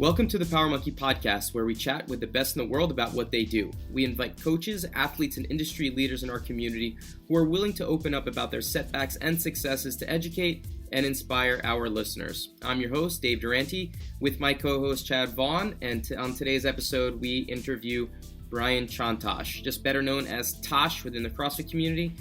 Welcome to the Power Monkey Podcast, where we chat with the best in the world about what they do. We invite coaches, athletes, and industry leaders in our community who are willing to open up about their setbacks and successes to educate and inspire our listeners. I'm your host, Dave Durante, with my co-host, Chad Vaughn, and on today's episode, we interview Brian Chontosh, just better known as Tosh within the CrossFit community.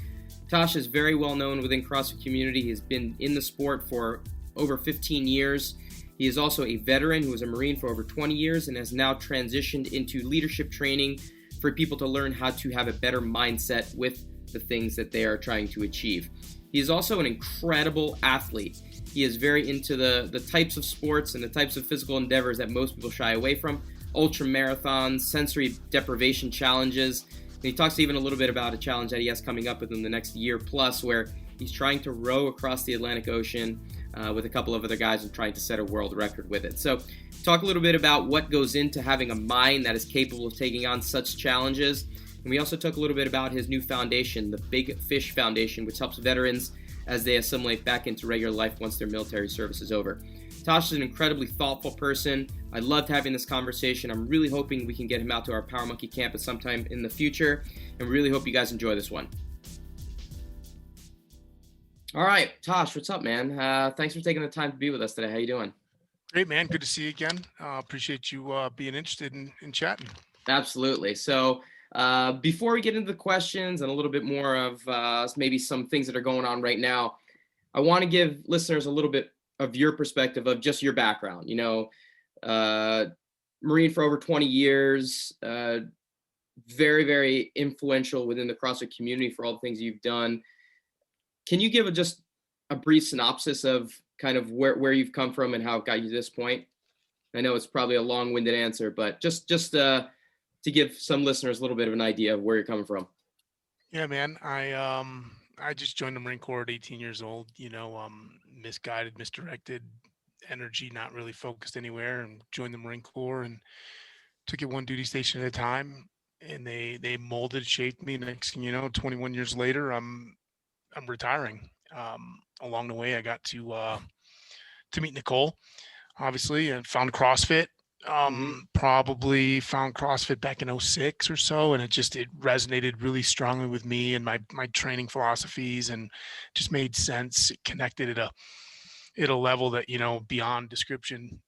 Tosh is very well known within CrossFit community. He's been in the sport for over 15 years. He is also a veteran who was a Marine for over 20 years and has now transitioned into leadership training for people to learn how to have a better mindset with the things that they are trying to achieve. He is also an incredible athlete. He is very into the types of sports and the types of physical endeavors that most people shy away from. Ultra marathons, sensory deprivation challenges. And he talks even a little bit about a challenge that he has coming up within the next year plus, where he's trying to row across the Atlantic Ocean with a couple of other guys and trying to set a world record with it. So talk a little bit about what goes into having a mind that is capable of taking on such challenges. And we also talk a little bit about his new foundation, the Big Fish Foundation, which helps veterans as they assimilate back into regular life once their military service is over. Tosh is an incredibly thoughtful person. I loved having this conversation. I'm really hoping we can get him out to our Power Monkey campus sometime in the future, and really hope you guys enjoy this one. All right, Tosh, what's up, man? Thanks for taking the time to be with us today. How you doing? Great, man. Good to see you again. Appreciate you being interested in chatting. Absolutely. So before we get into the questions and a little bit more of maybe some things that are going on right now, I want to give listeners a little bit of your perspective of just your background. You know, Marine for over 20 years, very, very influential within the CrossFit community for all the things you've done. Can you give just a brief synopsis of kind of where you've come from and how it got you to this point? I know it's probably a long-winded answer, but just to give some listeners a little bit of an idea of where you're coming from. Yeah, man. I just joined the Marine Corps at 18 years old. You know, misguided, misdirected, energy not really focused anywhere, and joined the Marine Corps and took it one duty station at a time. And they molded, shaped me. Next thing you know, 21 years later, I'm retiring. Along the way, I got to meet Nicole, obviously, and found CrossFit. Probably found CrossFit back in 2006 or so, and it resonated really strongly with me and my training philosophies, and just made sense. It connected at a level that, you know, beyond description.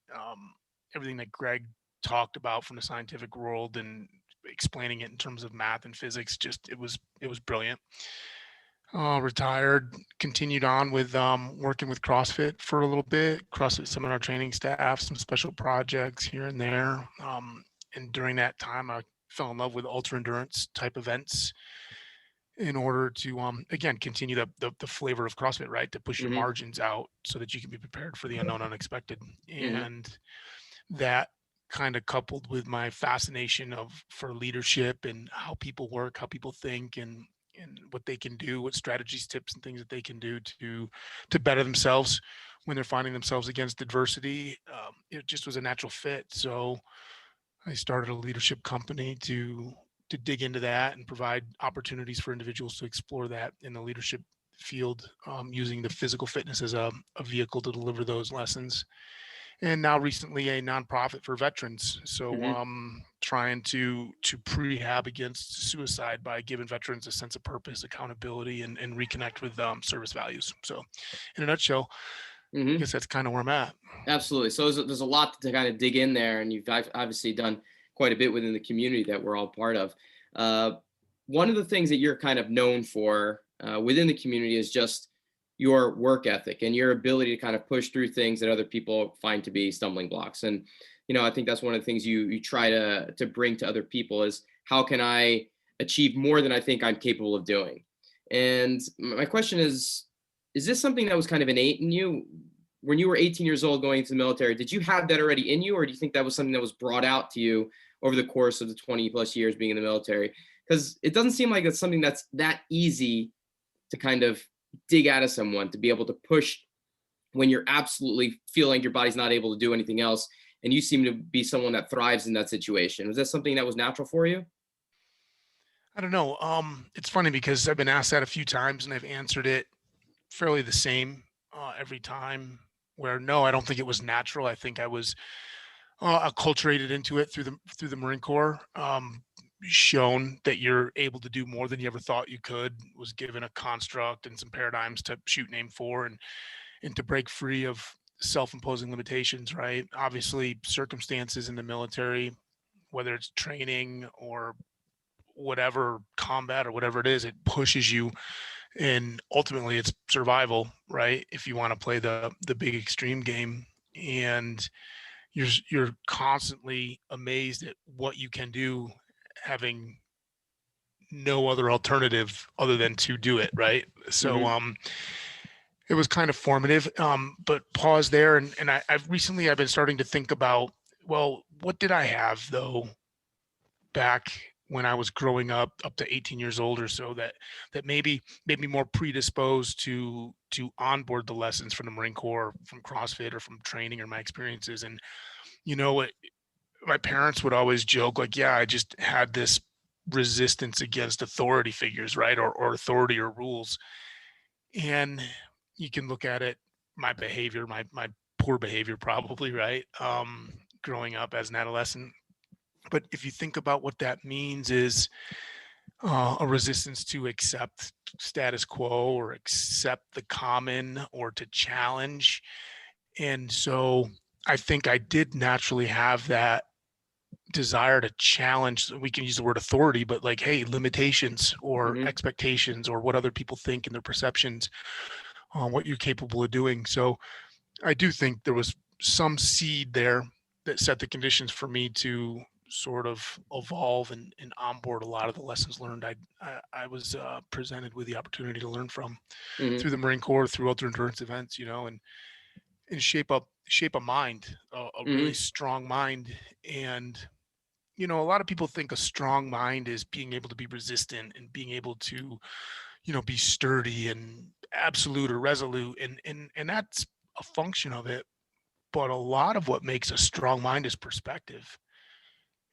Everything that Greg talked about from the scientific world and explaining it in terms of math and physics, it was brilliant. Retired, continued on with working with CrossFit for a little bit, CrossFit seminar training staff, some special projects here and there. And during that time, I fell in love with ultra endurance type events in order to, again, continue the flavor of CrossFit, right? To push your margins out so that you can be prepared for the unknown, unexpected. And that kind of coupled with my fascination for leadership and how people work, how people think, and what they can do, what strategies, tips, and things that they can do to better themselves when they're finding themselves against adversity. It just was a natural fit. So I started a leadership company to dig into that and provide opportunities for individuals to explore that in the leadership field, using the physical fitness as a vehicle to deliver those lessons. And now recently a nonprofit for veterans. So trying to prehab against suicide by giving veterans a sense of purpose, accountability, and reconnect with service values. So in a nutshell, I guess that's kind of where I'm at. Absolutely. So there's a lot to kind of dig in there, and you've obviously done quite a bit within the community that we're all part of. One of the things that you're kind of known for within the community is just your work ethic and your ability to kind of push through things that other people find to be stumbling blocks. And, you know, I think that's one of the things you try to bring to other people is, how can I achieve more than I think I'm capable of doing? And my question is this something that was kind of innate in you when you were 18 years old going into the military? Did you have that already in you, or do you think that was something that was brought out to you over the course of the 20 plus years being in the military? Because it doesn't seem like it's something that's that easy to kind of dig out of someone, to be able to push when you're absolutely feeling like your body's not able to do anything else. And you seem to be someone that thrives in that situation. Was that something that was natural for you? I don't know. It's funny because I've been asked that a few times and I've answered it fairly the same every time, where no, I don't think it was natural. I think I was acculturated into it through the Marine Corps. Shown that you're able to do more than you ever thought you could. Was given a construct and some paradigms to shoot and aim for, and to break free of self-imposing limitations. Right. Obviously, circumstances in the military, whether it's training or whatever combat or whatever it is, it pushes you, and ultimately it's survival, right? If you want to play the big extreme game, and you're constantly amazed at what you can do, having no other alternative other than to do it, right? So it was kind of formative. But pause there, and I've been starting to think about, well, what did I have though back when I was growing up to 18 years old or so, that maybe made me more predisposed to onboard the lessons from the Marine Corps, from CrossFit, or from training, or my experiences. And you know what, my parents would always joke, like, yeah, I just had this resistance against authority figures, right? Or authority or rules. And you can look at it, my behavior, my poor behavior probably, right? Growing up as an adolescent. But if you think about what that means, is a resistance to accept status quo, or accept the common, or to challenge. And so I think I did naturally have that desire to challenge. We can use the word authority, but like, hey, limitations or hmm expectations, or what other people think and their perceptions on what you're capable of doing. So I do think there was some seed there that set the conditions for me to sort of evolve and onboard a lot of the lessons learned. I was presented with the opportunity to learn from hmm through the Marine Corps, through ultra endurance events, and shape a mind, a really hmm strong mind. And a lot of people think a strong mind is being able to be resistant, and being able to, be sturdy and absolute or resolute, and that's a function of it. But a lot of what makes a strong mind is perspective.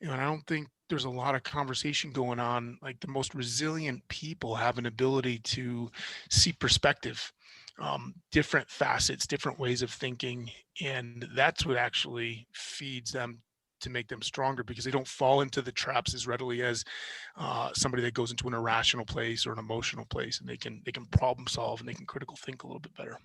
And I don't think there's a lot of conversation going on. Like, the most resilient people have an ability to see perspective, different facets, different ways of thinking. And that's what actually feeds them to make them stronger, because they don't fall into the traps as readily as somebody that goes into an irrational place or an emotional place, and they can problem solve, and they can critical think a little bit better.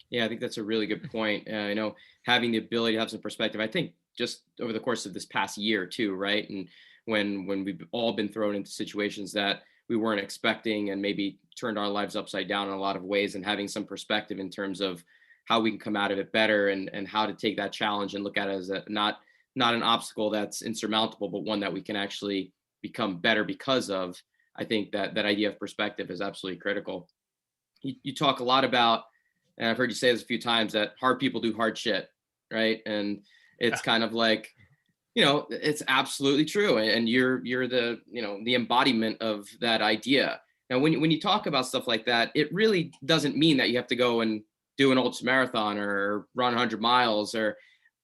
Yeah, I think that's a really good point. Having the ability to have some perspective. I think just over the course of this past year too, right? And when we've all been thrown into situations that we weren't expecting, and maybe turned our lives upside down in a lot of ways, and having some perspective in terms of how we can come out of it better, and how to take that challenge and look at it as not an obstacle that's insurmountable, but one that we can actually become better because of. I think that idea of perspective is absolutely critical. You talk a lot about, and I've heard you say this a few times, that hard people do hard shit, right? And it's Yeah. kind of like, it's absolutely true, and you're the embodiment of that idea. Now, when you talk about stuff like that, it really doesn't mean that you have to go and do an ultra marathon or run 100 miles. Or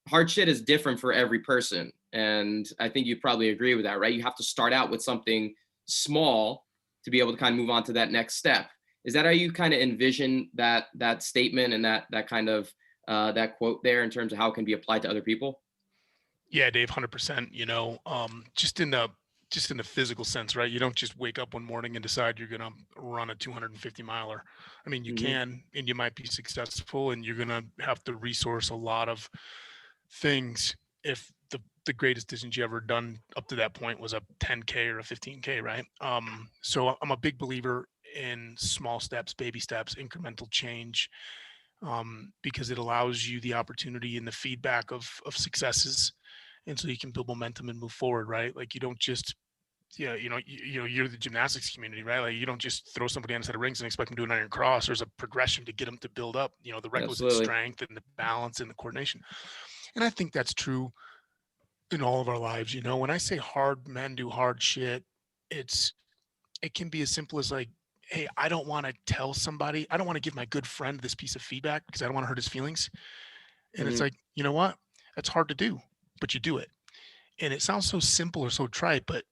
hard shit is different for every person, and I think you probably agree with that, right? You have to start out with something small to be able to kind of move on to that next step. Is that how you kind of envision that statement, and that kind of that quote there, in terms of how it can be applied to other people? Yeah, Dave, 100%. Just in the physical sense, right? You don't just wake up one morning and decide you're going to run a 250 miler. I mean, you hmm can, and you might be successful, and you're going to have to resource a lot of things. If the greatest distance you ever done up to that point was a 10K or a 15K, right? So I'm a big believer in small steps, baby steps, incremental change, because it allows you the opportunity and the feedback of successes, and so you can build momentum and move forward, right? Like, you don't just, yeah, you're the gymnastics community, right? Like, you don't just throw somebody on a set of rings and expect them to do an iron cross. There's a progression to get them to build up, the requisite Absolutely. strength and the balance and the coordination. And I think that's true in all of our lives. When I say hard men do hard shit, it can be as simple as, like, hey, I don't want to tell somebody, I don't want to give my good friend this piece of feedback because I don't want to hurt his feelings. And it's hmm like, you know what? That's hard to do, but you do it. And it sounds so simple or so trite, but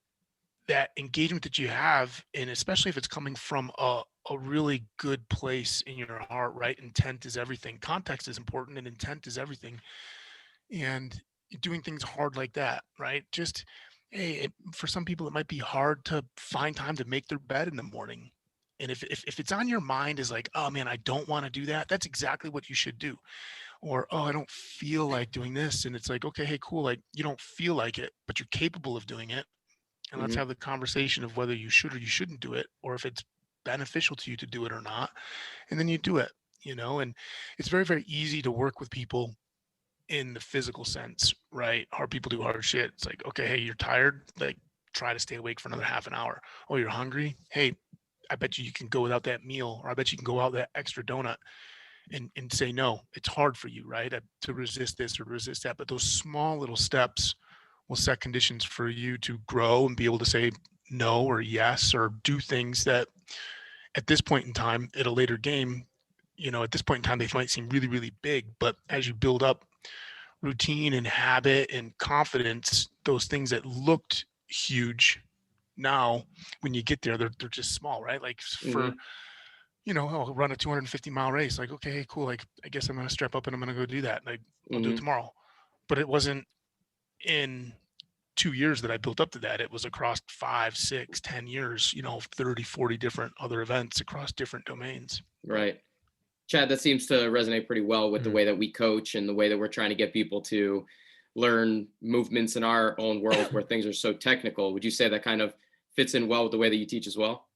that engagement that you have, and especially if it's coming from a really good place in your heart, right? Intent is everything. Context is important, and intent is everything. And doing things hard like that, right? Just, hey, for some people, it might be hard to find time to make their bed in the morning. And if it's on your mind is like, oh man, I don't want to do that, that's exactly what you should do. Or, oh, I don't feel like doing this. And it's like, okay, hey, cool. Like you don't feel like it, but you're capable of doing it. And let's Hmm. have the conversation of whether you should or you shouldn't do it, or if it's beneficial to you to do it or not. And then you do it, and it's very, very easy to work with people in the physical sense, right? Hard people do hard shit. It's like, okay, hey, you're tired. Like, try to stay awake for another half an hour. Oh, you're hungry. Hey, I bet you can go without that meal, or I bet you can go without that extra donut, and say no. It's hard for you, right? To resist this or resist that. But those small little steps will set conditions for you to grow and be able to say no or yes, or do things that at this point in time, at a later game, at this point in time, they might seem really, really big. But as you build up routine and habit and confidence, those things that looked huge, now when you get there, they're just small, right? Like for, Hmm. I'll run a 250-mile race. Like, okay, hey, cool. Like, I guess I'm going to strap up and I'm going to go do that. Like, I'll do it Hmm. tomorrow. But it wasn't in 2 years that I built up to that. It was across 5, 6, 10 years, 30, 40 different other events across different domains. But Right. Chad, that seems to resonate pretty well with the mm, way that we coach and the way that we're trying to get people to learn movements in our own world where things are so technical. Would you say that kind of fits in well with the way that you teach as well?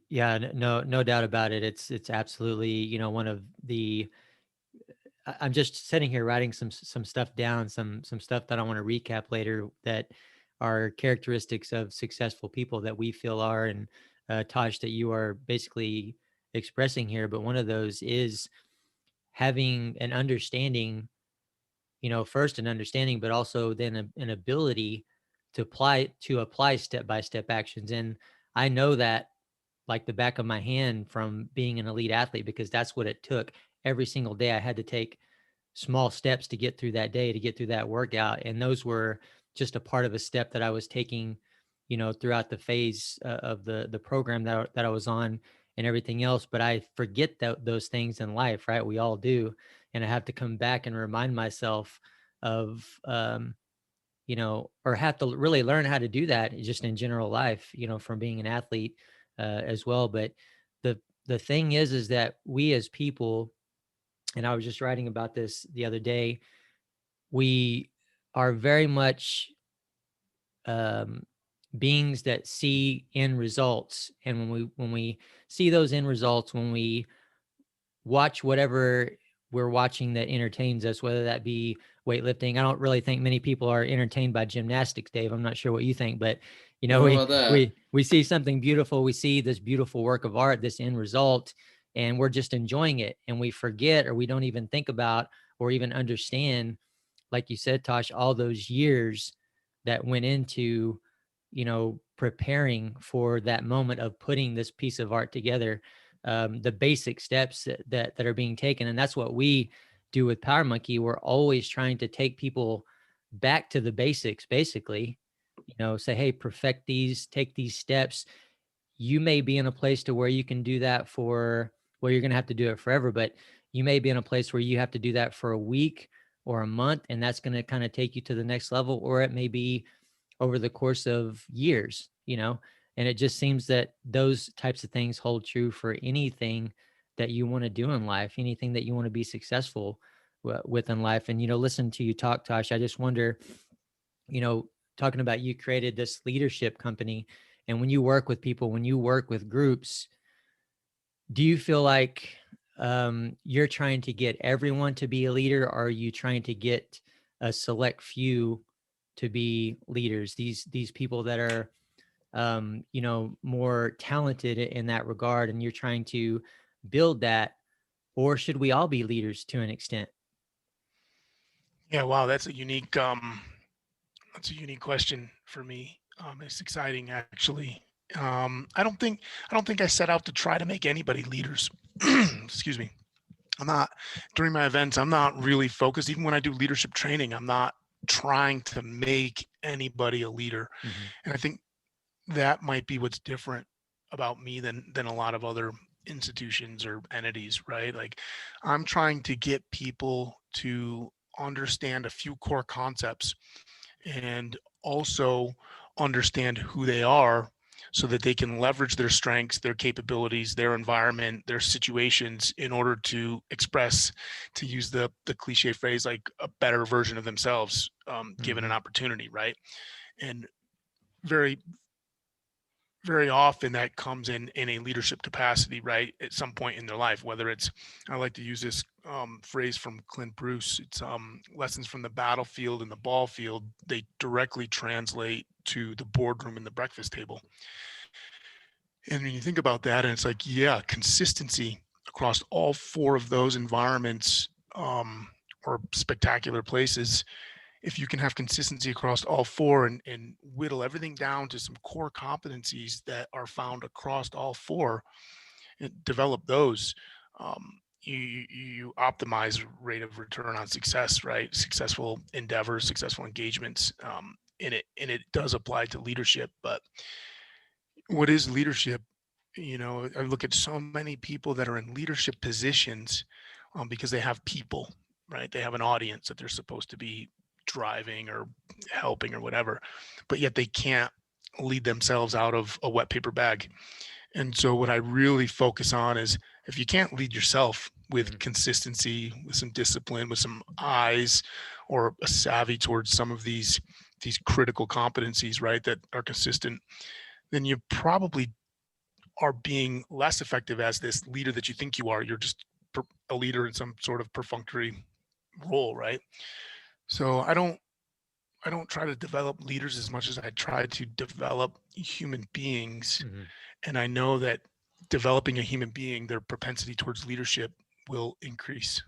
Yeah, no doubt about it. It's absolutely, one of the I'm just sitting here writing some stuff down, some stuff that I want to recap later that are characteristics of successful people that we feel are, and Tosh, that you are basically expressing here. But one of those is having an understanding, first an understanding, but also then an ability to apply step by step actions. And I know that like the back of my hand from being an elite athlete, because that's what it took. Every single day I had to take small steps to get through that day, to get through that workout. And those were just a part of a step that I was taking, throughout the phase of the program that I was on and everything else. But I forget those things in life, right? We all do. And I have to come back and remind myself of, or have to really learn how to do that just in general life, from being an athlete as well. But the the thing is that we as people, and I was just writing about this the other day, we are very much um, beings that see end results, and when we see those end results, when we watch whatever we're watching that entertains us, whether that be weightlifting. I don't really think many people are entertained by gymnastics, Dave. I'm not sure what you think, but I don't know we about that. we see something beautiful, we see this beautiful work of art, this end result, and we're just enjoying it, and we forget, or we don't even think about or even understand, like you said, Tosh, all those years that went into, preparing for that moment of putting this piece of art together, the basic steps that are being taken. And that's what we do with Power Monkey. We're always trying to take people back to the basics, basically, say, hey, perfect these, take these steps. You may be in a place to where you can do that for, well, you're going to have to do it forever, but you may be in a place where you have to do that for a week or a month, and that's going to kind of take you to the next level. Or it may be over the course of years, and it just seems that those types of things hold true for anything that you want to do in life, anything that you want to be successful with in life. And, listen to you talk, Tosh, I just wonder, talking about, you created this leadership company, and when you work with people, when you work with groups, do you feel like you're trying to get everyone to be a leader, or are you trying to get a select few to be leaders, these people that are more talented in that regard, and you're trying to build that? Or should we all be leaders to an extent? yeah, wow, that's a unique question for me. It's exciting actually. I don't think I set out to try to make anybody leaders. Excuse me. I'm not During my events, I'm not really focused. Even when I do leadership training, I'm not trying to make anybody a leader. Mm-hmm. And I think that might be what's different about me than a lot of other institutions or entities, right? Like I'm trying to get people to understand a few core concepts and also understand who they are so that they can leverage their strengths, their capabilities, their environment, their situations in order to express, to use the cliche phrase, like a better version of themselves, given an opportunity, right? And very, very often that comes in a leadership capacity, right? At some point in their life, whether it's, I like to use this phrase from Clint Bruce, it's lessons from the battlefield and the ball field, they directly translate to the boardroom and the breakfast table. And when you think about that, and it's like, yeah, consistency across all four of those environments, or spectacular places, if you can have consistency across all four and whittle everything down to some core competencies that are found across all four and develop those, you optimize rate of return on success, right? Successful endeavors, successful engagements, and it does apply to leadership. But what is leadership? I look at so many people that are in leadership positions, because they have people, right? They have an audience that they're supposed to be driving or helping or whatever, but yet they can't lead themselves out of a wet paper bag. And so what I really focus on is, if you can't lead yourself with consistency, with some discipline, with some eyes or a savvy towards some of these critical competencies, right, that are consistent, then you probably are being less effective as this leader that you think you are. You're just a leader in some sort of perfunctory role, right? So I don't try to develop leaders as much as I try to develop human beings. And I know that developing a human being, their propensity towards leadership will increase.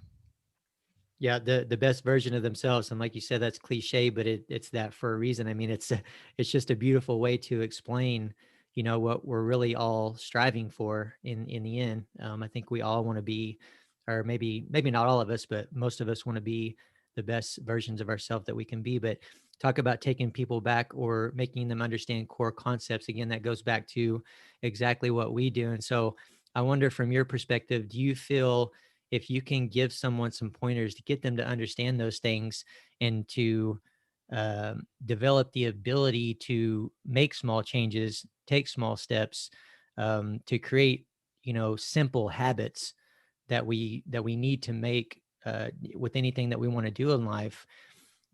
Yeah, the best version of themselves, and like you said, that's cliche, but it's that for a reason. I mean, it's just a beautiful way to explain, what we're really all striving for in the end. I think we all want to be, or maybe not all of us, but most of us want to be the best versions of ourselves that we can be. But talk about taking people back or making them understand core concepts. Again, that goes back to exactly what we do. And so I wonder, from your perspective, do you feel, if you can give someone some pointers to get them to understand those things and to develop the ability to make small changes, take small steps, to create, simple habits that we need to make with anything that we want to do in life,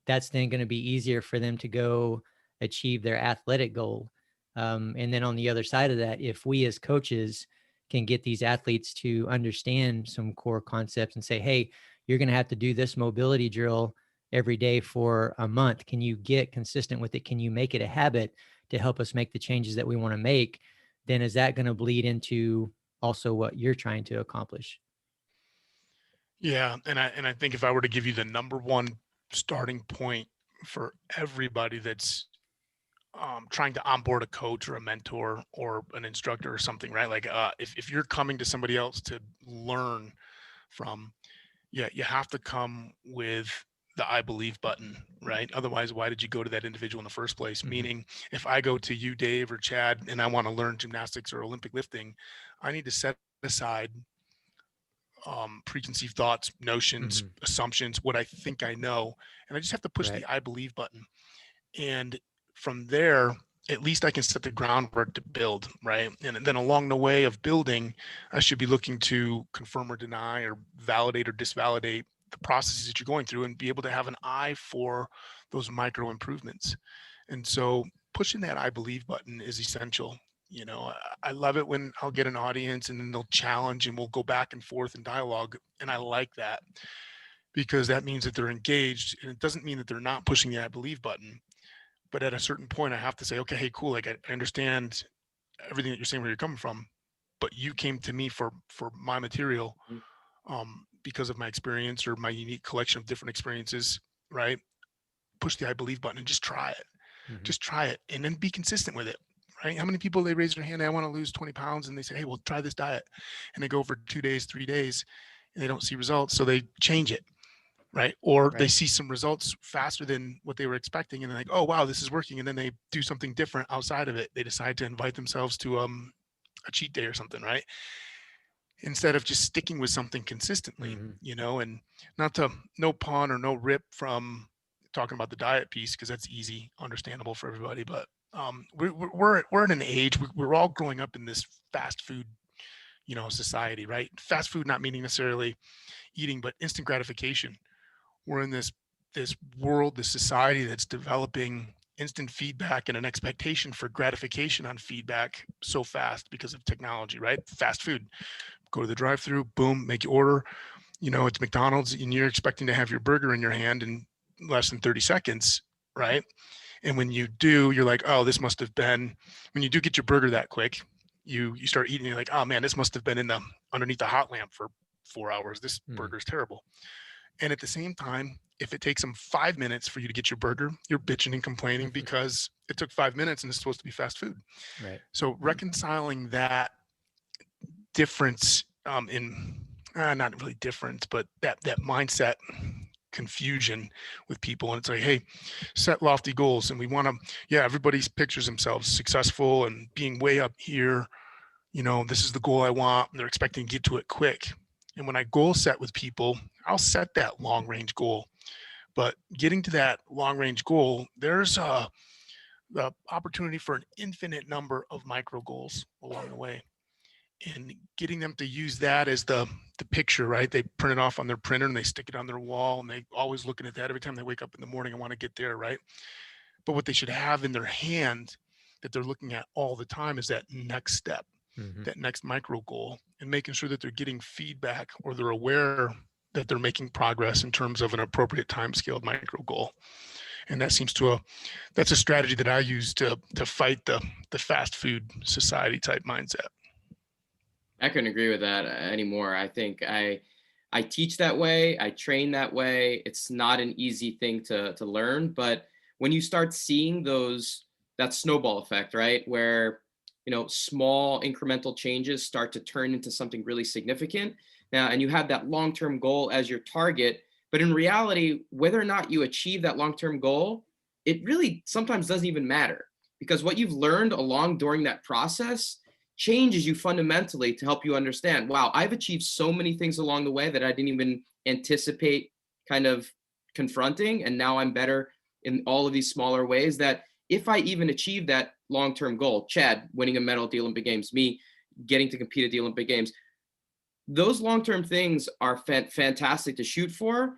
that's then going to be easier for them to go achieve their athletic goal. And then on the other side of that, if we as coaches can get these athletes to understand some core concepts and say, hey, you're going to have to do this mobility drill every day for a month. Can you get consistent with it? Can you make it a habit to help us make the changes that we want to make? Then is that going to bleed into also what you're trying to accomplish? Yeah, and I think if I were to give you the number one starting point for everybody that's trying to onboard a coach or a mentor or an instructor or something, right? Like if you're coming to somebody else to learn from, yeah, you have to come with the I believe button, right? Otherwise, why did you go to that individual in the first place? Meaning, if I go to you, Dave, or Chad, and I want to learn gymnastics or Olympic lifting, I need to set aside preconceived thoughts, notions, assumptions, what I think I know, and I just have to push the I believe button. And from there, at least I can set the groundwork to build, right? And then along the way of building, I should be looking to confirm or deny or validate or disvalidate the processes that you're going through and be able to have an eye for those micro improvements. And so pushing that I believe button is essential. I love it when I'll get an audience and then they'll challenge and we'll go back and forth in dialogue. And I like that because that means that they're engaged, and it doesn't mean that they're not pushing the I believe button. But at a certain point, I have to say, okay, hey, cool. Like I understand everything that you're saying, where you're coming from, but you came to me for my material, because of my experience or my unique collection of different experiences, right? Push the I believe button and just try it. Just try it and then be consistent with it, right? How many people, they raise their hand, I want to lose 20 pounds, and they say, hey, well, try this diet. And they go for 2 days, 3 days, and they don't see results. So they change it. Right. Or they see some results faster than what they were expecting. And they're like, oh, wow, this is working. And then they do something different outside of it. They decide to invite themselves to a cheat day or something. Right. instead of just sticking with something consistently, and no pun or no rip from talking about the diet piece, because that's easy, understandable for everybody. But we're in an age, we're all growing up in this fast food, society, right? Fast food, not meaning necessarily eating, but instant gratification. We're in this world, this society that's developing instant feedback and an expectation for gratification on feedback so fast because of technology, right? Fast food, go to the drive-through, boom, make your order. It's McDonald's and you're expecting to have your burger in your hand in less than 30 seconds, right? And when you do, you're like, oh, this must have been, when you do get your burger that quick, you start eating, you're like, oh man, this must have been underneath the hot lamp for 4 hours. This burger's terrible. And at the same time, if it takes them 5 minutes for you to get your burger, you're bitching and complaining because it took 5 minutes and it's supposed to be fast food. Right. So reconciling that difference not really difference, but that mindset confusion with people. And it's like, hey, set lofty goals. And we want to, everybody pictures themselves successful and being way up here. This is the goal I want. And they're expecting to get to it quick. And when I goal set with people, I'll set that long range goal. But getting to that long range goal, there's the opportunity for an infinite number of micro goals along the way. And getting them to use that as the picture, right? They print it off on their printer and they stick it on their wall, and they always looking at that every time they wake up in the morning and want to get there, right? But what they should have in their hand that they're looking at all the time is that next step, that next micro goal, and making sure that they're getting feedback or they're aware that they're making progress in terms of an appropriate time scaled micro goal. And that seems that's a strategy that I use to fight the fast food society type mindset. I couldn't agree with that anymore. I think I teach that way. I train that way. It's not an easy thing to learn, but when you start seeing that snowball effect, right? Where, small incremental changes start to turn into something really significant now, and you have that long-term goal as your target, but in reality, whether or not you achieve that long-term goal, it really sometimes doesn't even matter, because what you've learned during that process changes you fundamentally to help you understand, wow, I've achieved so many things along the way that I didn't even anticipate kind of confronting. And now I'm better in all of these smaller ways that if I even achieve that long-term goal, Chad winning a medal at the Olympic Games, me getting to compete at the Olympic Games, those long-term things are fantastic to shoot for.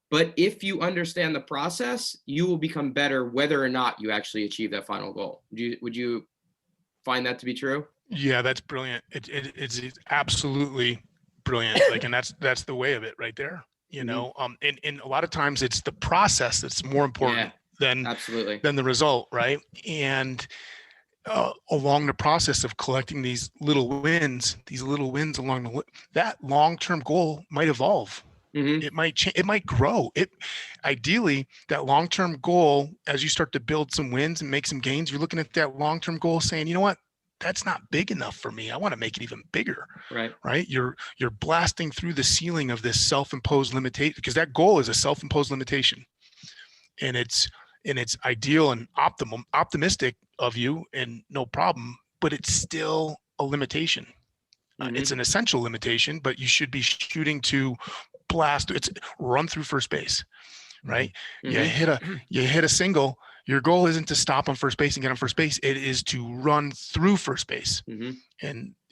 But if you understand the process, you will become better whether or not you actually achieve that final goal. Would you find that to be true? Yeah, that's brilliant. It's absolutely brilliant. And that's the way of it right there. And a lot of times it's the process that's more important than the result, right? And along the process of collecting these little wins along that long-term goal might evolve. It might change. It might grow. Ideally, that long-term goal, as you start to build some wins and make some gains, you're looking at that long-term goal saying, you know what? That's not big enough for me. I want to make it even bigger. Right. You're blasting through the ceiling of this self-imposed limitation, because that goal is a self-imposed limitation, and it's ideal and optimistic of you, and no problem, but it's still a limitation. It's an essential limitation, but you should be shooting to run through first base, right? You hit a single. Your goal isn't to stop on first base and get on first base. It is to run through first base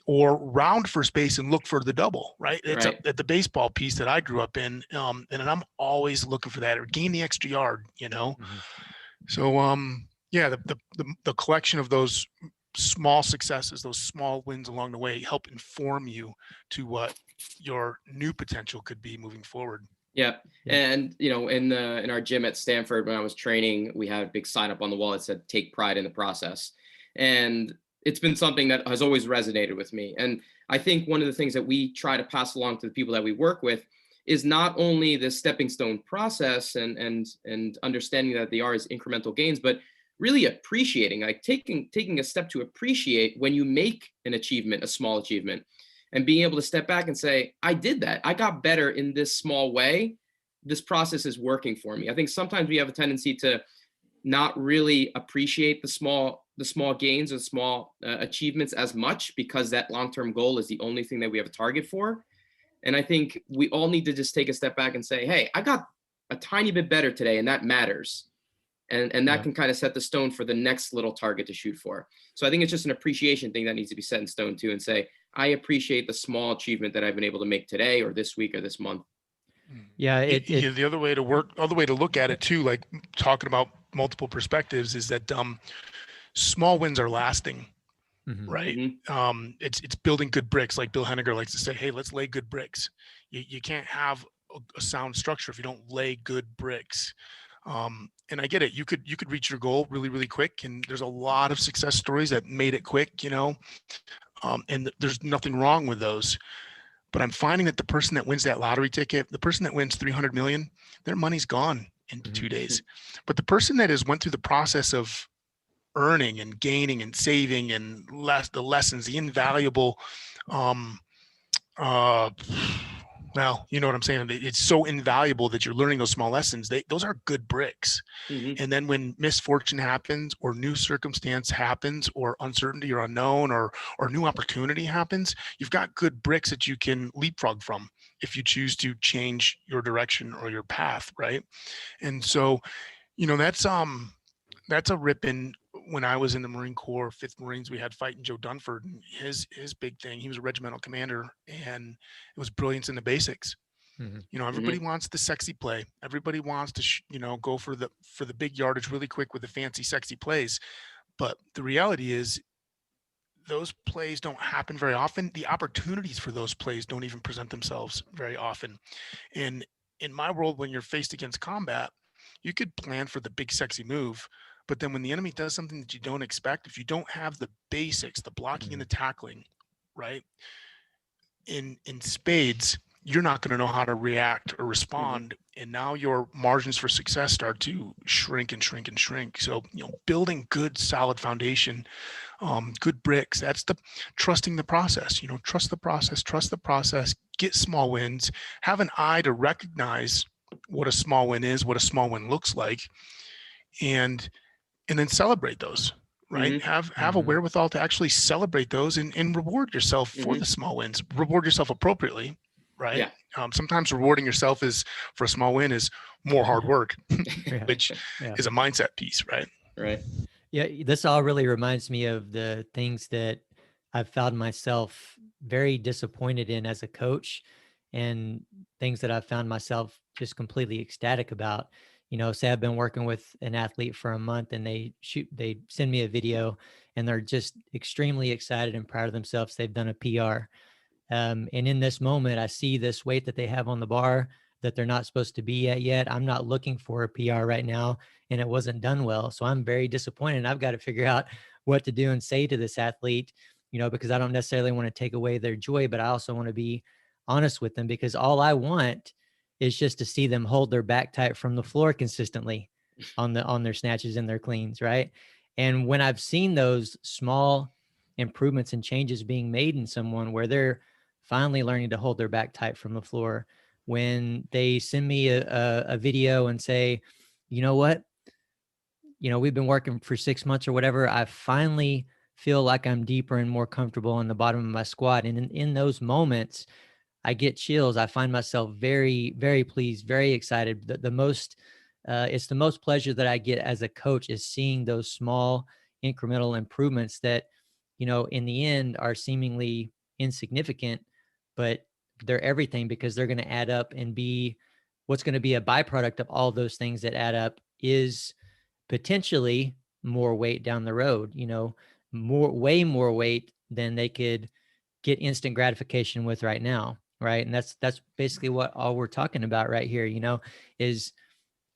or round first base and look for the double, right? It's at the baseball piece that I grew up in. And I'm always looking for that, or gain the extra yard, So, the collection of those small successes, those small wins along the way help inform you to what your new potential could be moving forward. Yeah. And, in our gym at Stanford, when I was training, we had a big sign up on the wall that said, take pride in the process. And it's been something that has always resonated with me. And I think one of the things that we try to pass along to the people that we work with is not only the stepping stone process and understanding that they are as incremental gains, but really appreciating, like taking a step to appreciate when you make an achievement, a small achievement, and being able to step back and say, I did that. I got better in this small way. This process is working for me. I think sometimes we have a tendency to not really appreciate the the small gains or small achievements as much, because that long-term goal is the only thing that we have a target for. And I think we all need to just take a step back and say, hey, I got a tiny bit better today, and that matters. And that can kind of set the stone for the next little target to shoot for. So I think it's just an appreciation thing that needs to be set in stone too, and say, I appreciate the small achievement that I've been able to make today or this week or this month. Yeah. The other way to look at it too, like talking about multiple perspectives, is that small wins are lasting, right? It's building good bricks. Like Bill Henniger likes to say, hey, let's lay good bricks. You can't have a sound structure if you don't lay good bricks. And I get it. You could reach your goal really, really quick. And there's a lot of success stories that made it quick, and there's nothing wrong with those. But I'm finding that the person that wins that lottery ticket, the person that wins 300 million, their money's gone in 2 days. But the person that has went through the process of earning and gaining and saving and the lessons, the invaluable, well, you know what I'm saying? It's so invaluable that you're learning those small lessons. Those are good bricks. And then when misfortune happens, or new circumstance happens, or uncertainty or unknown or new opportunity happens, you've got good bricks that you can leapfrog from if you choose to change your direction or your path, right? And so, that's a rip in. When I was in the Marine Corps, 5th Marines, we had Fighting Joe Dunford, and his big thing, he was a regimental commander, and it was brilliance in the basics. Everybody wants the sexy play. Everybody wants to, go for the big yardage really quick with the fancy, sexy plays. But the reality is those plays don't happen very often. The opportunities for those plays don't even present themselves very often. And in my world, when you're faced against combat, you could plan for the big, sexy move. But then when the enemy does something that you don't expect, if you don't have the basics, the blocking and the tackling, right, in spades, you're not going to know how to react or respond. And now your margins for success start to shrink and shrink and shrink. So, building good, solid foundation, good bricks, that's trusting the process, trust the process, get small wins, have an eye to recognize what a small win is, what a small win looks like, and then celebrate those, right? Have a wherewithal to actually celebrate those and reward yourself for the small wins. Reward yourself appropriately, right? Yeah. Sometimes rewarding yourself for a small win is more hard work, which is a mindset piece, right? Right. Yeah, this all really reminds me of the things that I've found myself very disappointed in as a coach, and things that I've found myself just completely ecstatic about. Say I've been working with an athlete for a month, and they send me a video, and they're just extremely excited and proud of themselves. They've done a PR. And in this moment, I see this weight that they have on the bar that they're not supposed to be at yet. I'm not looking for a PR right now, and it wasn't done well. So I'm very disappointed. And I've got to figure out what to do and say to this athlete, because I don't necessarily want to take away their joy, but I also want to be honest with them, because all I want is just to see them hold their back tight from the floor consistently on their snatches and their cleans, right? And when I've seen those small improvements and changes being made in someone, where they're finally learning to hold their back tight from the floor, when they send me a video and say, you know what, we've been working for 6 months or whatever, I finally feel like I'm deeper and more comfortable in the bottom of my squat. And in those moments, I get chills. I find myself very, very pleased, very excited. It's the most pleasure that I get as a coach, is seeing those small incremental improvements that, in the end are seemingly insignificant, but they're everything, because they're going to add up and be what's going to be a byproduct of all those things that add up is potentially more weight down the road, way more weight than they could get instant gratification with right now. Right. And that's basically what all we're talking about right here, is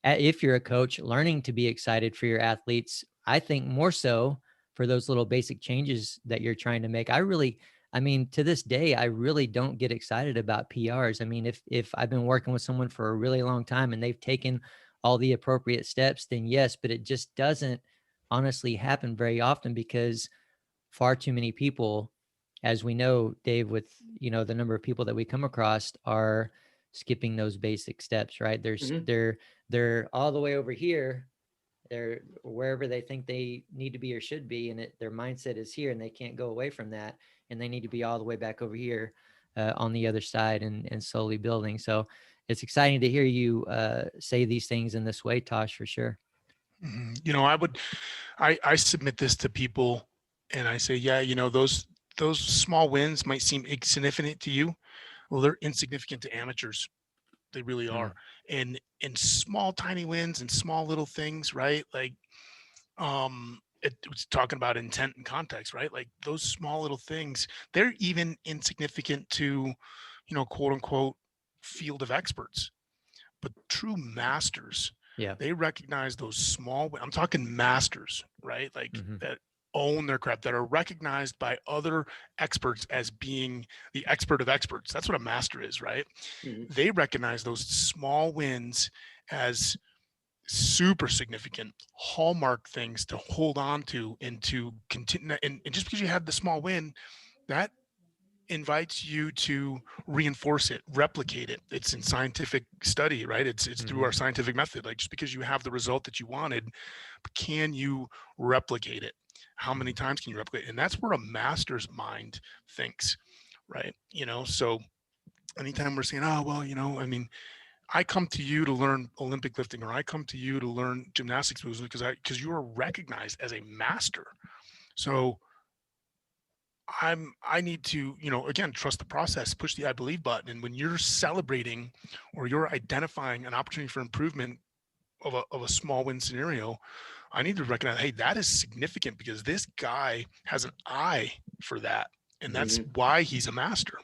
if you're a coach, learning to be excited for your athletes. I think more so for those little basic changes that you're trying to make. To this day, I really don't get excited about PRs. If I've been working with someone for a really long time and they've taken all the appropriate steps, then yes, but it just doesn't honestly happen very often, because far too many people, as we know, Dave, with, the number of people that we come across, are skipping those basic steps, right? They're all the way over here, They're wherever they think they need to be or should be, and their mindset is here, and they can't go away from that, and they need to be all the way back over here on the other side, and slowly building. So it's exciting to hear you say these things in this way, Tosh, for sure. You know, I submit this to people, and I say, yeah, you know, those small wins might seem insignificant to you. Well, they're insignificant to amateurs. They really are. And small, tiny wins and small little things, right? Like, it was talking about intent and context, right? Like those small little things, they're even insignificant to, you know, quote unquote, field of experts. But true masters, Yeah. they recognize those small, I'm talking masters, right? Like that own their craft, that are recognized by other experts as being the expert of experts. That's what a master is, right? They recognize those small wins as super significant hallmark things to hold on to and to continue. And just because you had the small win, that invites you to reinforce it, replicate it. It's in scientific study, right? It's through our scientific method. Like just because you have the result that you wanted, can you replicate it? How many times can you replicate it? And that's where a master's mind thinks, right? You know, so anytime we're saying, oh, well, you know, I mean, I come to you to learn Olympic lifting, or I come to you to learn gymnastics moves because you are recognized as a master. So I need to, you know, again, trust the process, push the I believe button. And when you're celebrating or you're identifying an opportunity for improvement of a small win scenario, I need to recognize, hey, that is significant because this guy has an eye for that. And that's why he's a master.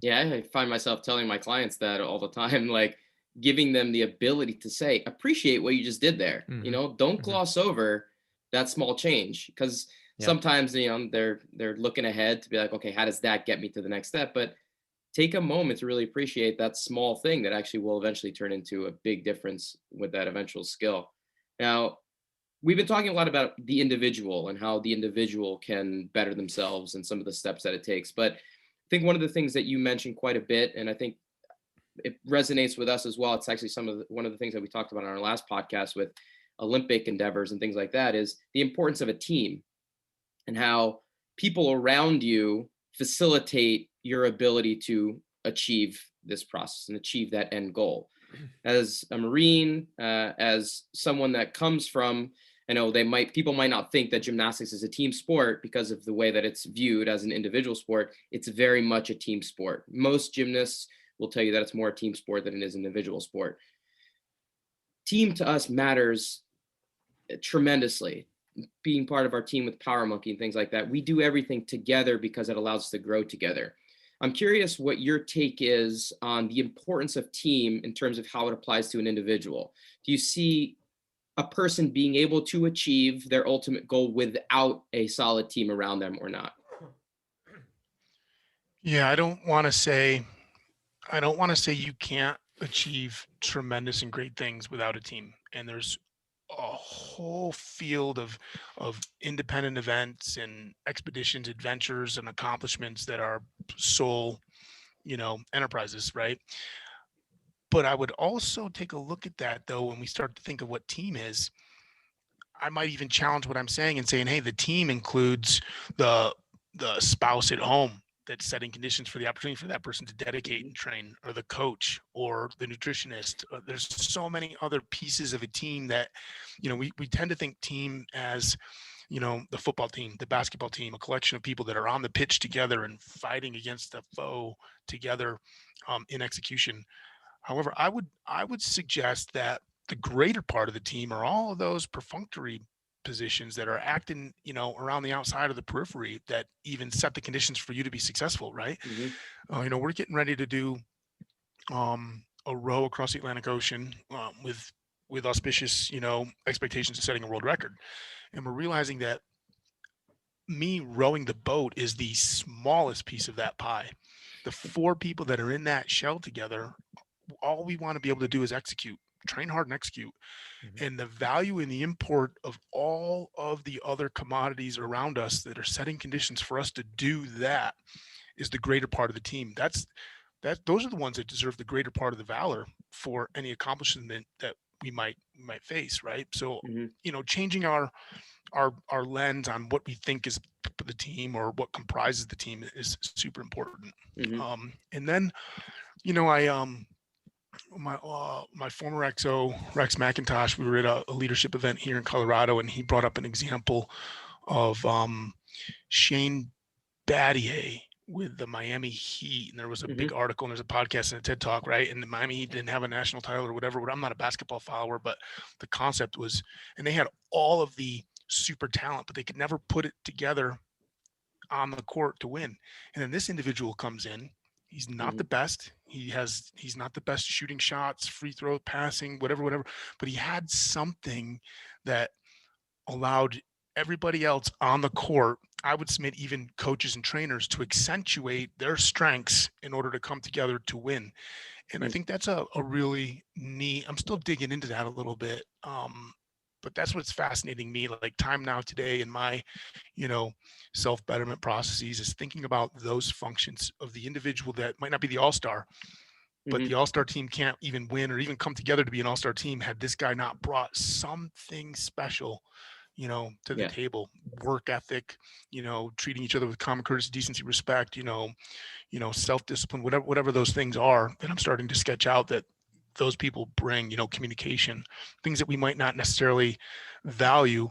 Yeah, I find myself telling my clients that all the time, like giving them the ability to say, appreciate what you just did there. You know, don't gloss over that small change, because sometimes, you know, they're looking ahead to be like, okay, how does that get me to the next step? But take a moment to really appreciate that small thing that actually will eventually turn into a big difference with that eventual skill. Now, we've been talking a lot about the individual and how the individual can better themselves and some of the steps that it takes. But I think one of the things that you mentioned quite a bit, and I think it resonates with us as well. It's actually one of the things that we talked about on our last podcast with Olympic endeavors and things like that, is the importance of a team and how people around you facilitate your ability to achieve this process and achieve that end goal. As a Marine, as someone that comes from, I know people might not think that gymnastics is a team sport because of the way that it's viewed as an individual sport. It's very much a team sport. Most gymnasts will tell you that it's more a team sport than it is an individual sport. Team to us matters tremendously. Being part of our team with Power Monkey and things like that, we do everything together because it allows us to grow together. I'm curious what your take is on the importance of team in terms of how it applies to an individual. Do you see a person being able to achieve their ultimate goal without a solid team around them or not? Yeah, I don't want to say you can't achieve tremendous and great things without a team. And there's a whole field of independent events and expeditions, adventures, and accomplishments that are sole, you know, enterprises, right? But I would also take a look at that though when we start to think of what team is. I might even challenge what I'm saying and saying, hey, the team includes the spouse at home that's setting conditions for the opportunity for that person to dedicate and train, or the coach or the nutritionist. There's so many other pieces of a team that, you know, we tend to think team as, you know, the football team, the basketball team, a collection of people that are on the pitch together and fighting against the foe together in execution. However, I would suggest that the greater part of the team are all of those perfunctory positions that are acting, you know, around the outside of the periphery that even set the conditions for you to be successful, right? You know, we're getting ready to do a row across the Atlantic Ocean with auspicious, you know, expectations of setting a world record. And we're realizing that me rowing the boat is the smallest piece of that pie. The four people that are in that shell together, all we want to be able to do is execute, train hard and execute. And the value in the import of all of the other commodities around us that are setting conditions for us to do that is the greater part of the team. Those are the ones that deserve the greater part of the valor for any accomplishment that we might face, right? So, Mm-hmm. changing our lens on what we think is the team or what comprises the team is super important. Mm-hmm. And then, I my former XO Rex McIntosh, we were at a leadership event here in Colorado, and he brought up an example of Shane Battier with the Miami Heat, and there was a big article and there's a podcast and a TED Talk, right? And the Miami Heat didn't have a national title or whatever. I'm not a basketball follower, but the concept was, and they had all of the super talent, but they could never put it together on the court to win. And then this individual comes in. He's not the best. He's not the best shooting shots, free throw, passing, whatever, but he had something that allowed everybody else on the court, I would submit even coaches and trainers, to accentuate their strengths in order to come together to win. And I think that's a really neat, I'm still digging into that a little bit. But that's what's fascinating me, like time now today in my, self-betterment processes, is thinking about those functions of the individual that might not be the all-star, but the all-star team can't even win or even come together to be an all-star team had this guy not brought something special, to the table. Work ethic, treating each other with common courtesy, decency, respect, self-discipline, whatever those things are. And I'm starting to sketch out that those people bring, communication, things that we might not necessarily value,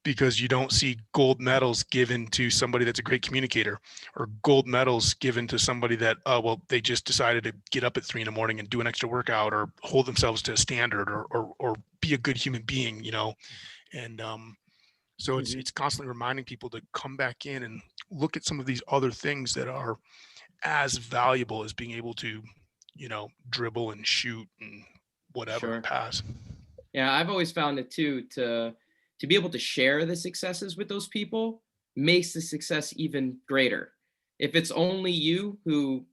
because you don't see gold medals given to somebody that's a great communicator, or gold medals given to somebody that, they just decided to get up at 3 a.m. and do an extra workout, or hold themselves to a standard, or be a good human being, and so it's constantly reminding people to come back in and look at some of these other things that are as valuable as being able to, dribble and shoot and whatever, Sure. pass. Yeah, I've always found it too, to be able to share the successes with those people makes the success even greater. If it's only you who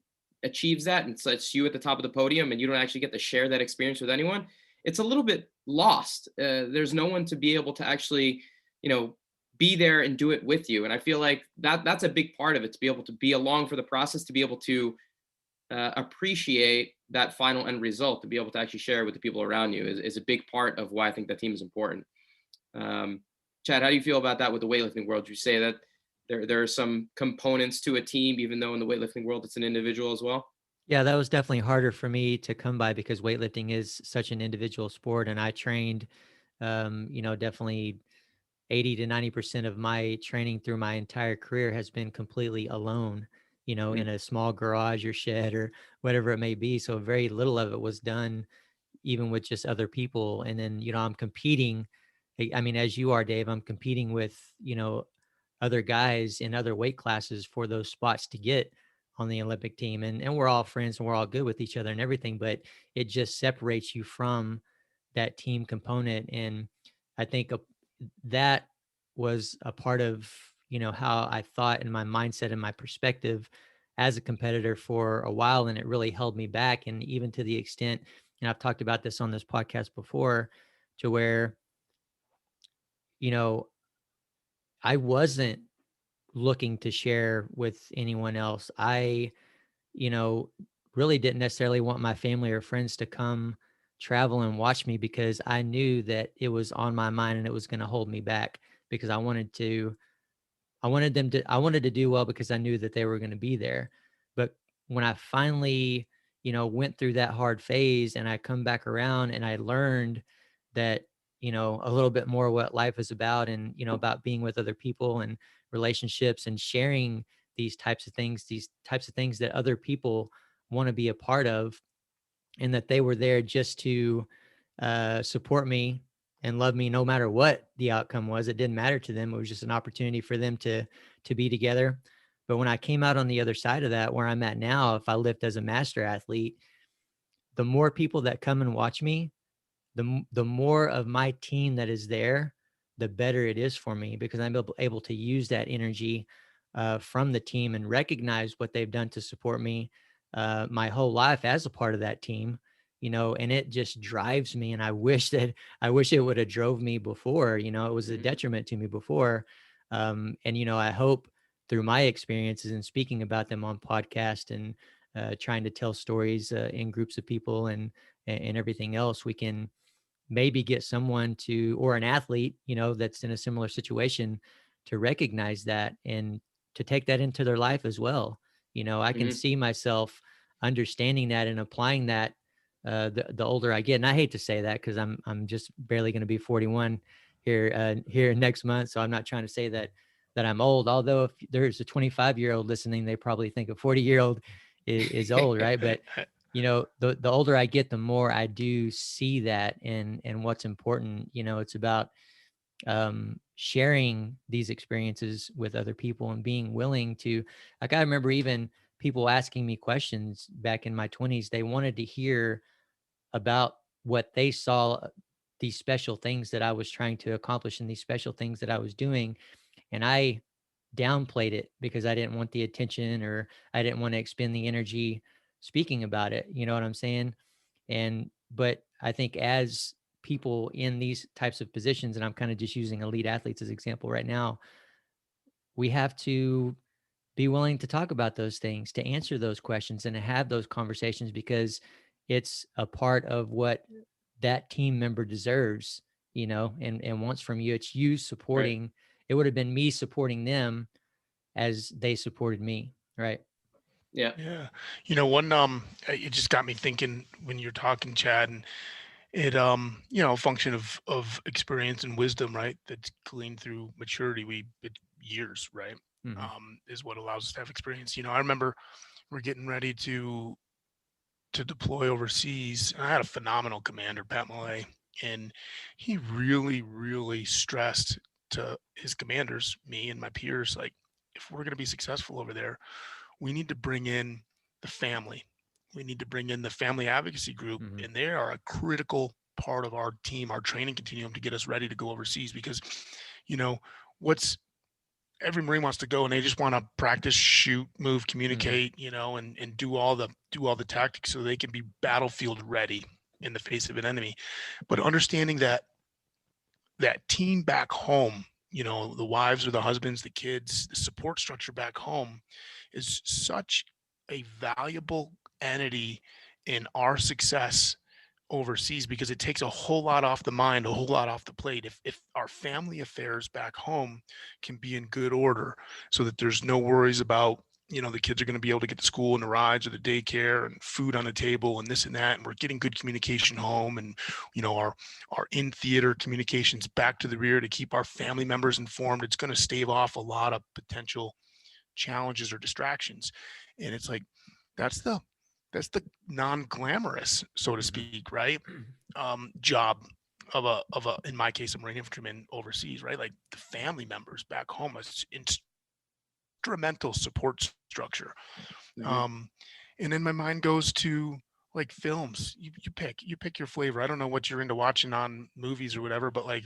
achieves that, and so it's you at the top of the podium and you don't actually get to share that experience with anyone, it's a little bit lost. There's no one to be able to actually, be there and do it with you. And I feel like that's a big part of it, to be able to be along for the process, to be able to appreciate that final end result, to be able to actually share with the people around you is a big part of why I think that team is important. Chad, how do you feel about that with the weightlifting world? You say that there are some components to a team, even though in the weightlifting world it's an individual as well? Yeah, that was definitely harder for me to come by because weightlifting is such an individual sport. And I trained, definitely 80 to 90% of my training through my entire career has been completely alone, in a small garage or shed or whatever it may be. So very little of it was done even with just other people. And then, I'm competing. I mean, as you are, Dave, I'm competing with, other guys in other weight classes for those spots to get on the Olympic team. And we're all friends and we're all good with each other and everything, but it just separates you from that team component. And I think that was a part of, how I thought in my mindset and my perspective as a competitor for a while. And it really held me back. And even to the extent, and I've talked about this on this podcast before, to where, I wasn't looking to share with anyone else. I, you know, really didn't necessarily want my family or friends to come travel and watch me because I knew that it was on my mind and it was going to hold me back because I wanted to do well because I knew that they were going to be there. But when I finally, went through that hard phase and I come back around and I learned that, a little bit more what life is about and, about being with other people and relationships and sharing these types of things that other people want to be a part of, and that they were there just to support me and love me no matter what the outcome was. It didn't matter to them. It was just an opportunity for them to be together. But when I came out on the other side of that, where I'm at now, if I lift as a master athlete, the more people that come and watch me, the more of my team that is there, the better it is for me because I'm able to use that energy from the team and recognize what they've done to support me my whole life as a part of that team, and it just drives me. And I wish it would have drove me before, it was a detriment to me before. And, I hope through my experiences and speaking about them on podcast and trying to tell stories in groups of people and everything else, we can maybe get someone to, or an athlete, that's in a similar situation, to recognize that and to take that into their life as well. I can see myself understanding that and applying that the older I get. And I hate to say that because I'm just barely going to be 41 here next month. So I'm not trying to say that I'm old, although if there's a 25-year-old listening, they probably think a 40-year-old is old, right? But the older I get, the more I do see that and what's important. It's about sharing these experiences with other people and being willing to, like, I remember even people asking me questions back in my 20s. They wanted to hear about what they saw, these special things that I was trying to accomplish and these special things that I was doing. And I downplayed it because I didn't want the attention, or I didn't want to expend the energy speaking about it. You know what I'm saying? But I think as people in these types of positions, and I'm kind of just using elite athletes as example right now, we have to be willing to talk about those things, to answer those questions, and to have those conversations, because it's a part of what that team member deserves, and wants from you. It's you supporting. Right. It would have been me supporting them as they supported me. Right. Yeah. Yeah. One, it just got me thinking when you're talking, Chad, and it, a function of experience and wisdom, right? That's gleaned through maturity. Years, right? Mm-hmm. Is what allows us to have experience. I remember we're getting ready to deploy overseas. I had a phenomenal commander, Pat Millay, and he really, really stressed to his commanders, me and my peers, like, if we're going to be successful over there, we need to bring in the family. We need to bring in the family advocacy group, Mm-hmm. and they are a critical part of our team, our training continuum to get us ready to go overseas. Because, what's every Marine wants to go and they just want to practice, shoot, move, communicate, and do all the tactics so they can be battlefield ready in the face of an enemy. But understanding that team back home, the wives or the husbands, the kids, the support structure back home is such a valuable entity in our success overseas, because it takes a whole lot off the mind, a whole lot off the plate. If our family affairs back home can be in good order, so that there's no worries about, the kids are going to be able to get to school and the rides or the daycare and food on the table and this and that, and we're getting good communication home, and our in theater communications back to the rear to keep our family members informed, it's going to stave off a lot of potential challenges or distractions. And it's like that's the non-glamorous, so to speak, right? Job of a in my case a Marine infantryman overseas, right? Like the family members back home, is instrumental support structure. And then my mind goes to like films. You pick your flavor. I don't know what you're into watching on movies or whatever, but like,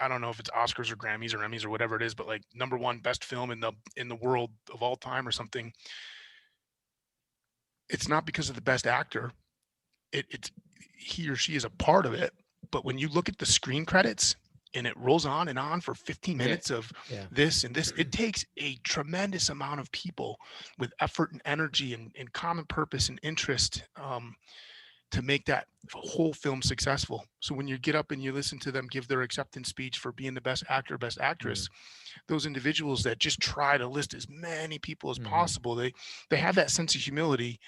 I don't know if it's Oscars or Grammys or Emmys or whatever it is, but like #1 best film in the world of all time or something. It's not because of the best actor. It's he or she is a part of it. But when you look at the screen credits and it rolls on and on for 15 minutes of this and this, it takes a tremendous amount of people with effort and energy and common purpose and interest to make that whole film successful. So when you get up and you listen to them give their acceptance speech for being the best actor, best actress, those individuals that just try to list as many people as possible, they have that sense of humility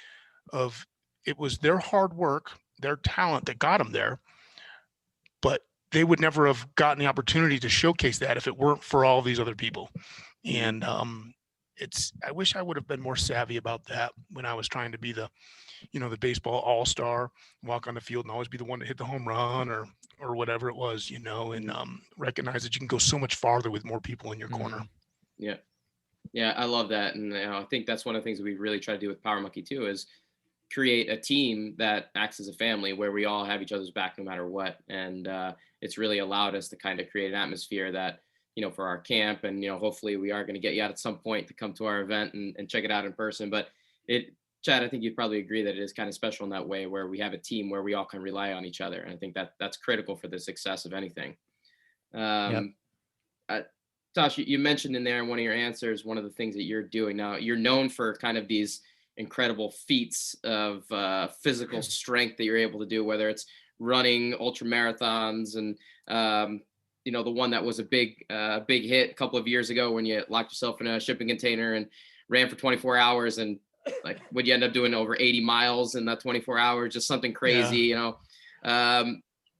of, it was their hard work, their talent that got them there, but they would never have gotten the opportunity to showcase that if it weren't for all these other people. And I wish I would have been more savvy about that when I was trying to be the baseball all-star, walk on the field and always be the one to hit the home run or whatever it was, and recognize that you can go so much farther with more people in your corner. Yeah, I love that. And I think that's one of the things that we really try to do with Power Monkey too, is create a team that acts as a family where we all have each other's back no matter what. And it's really allowed us to kind of create an atmosphere that, for our camp, and, hopefully we are going to get you out at some point to come to our event and check it out in person. But Chad, I think you'd probably agree that it is kind of special in that way, where we have a team where we all can rely on each other. And I think that's critical for the success of anything. Tosh, you mentioned in there in one of your answers, one of the things that you're doing now, you're known for kind of these incredible feats of physical strength that you're able to do, whether it's running ultra marathons and, the one that was a big hit a couple of years ago when you locked yourself in a shipping container and ran for 24 hours and like would you end up doing over 80 miles in that 24 hours, just something crazy,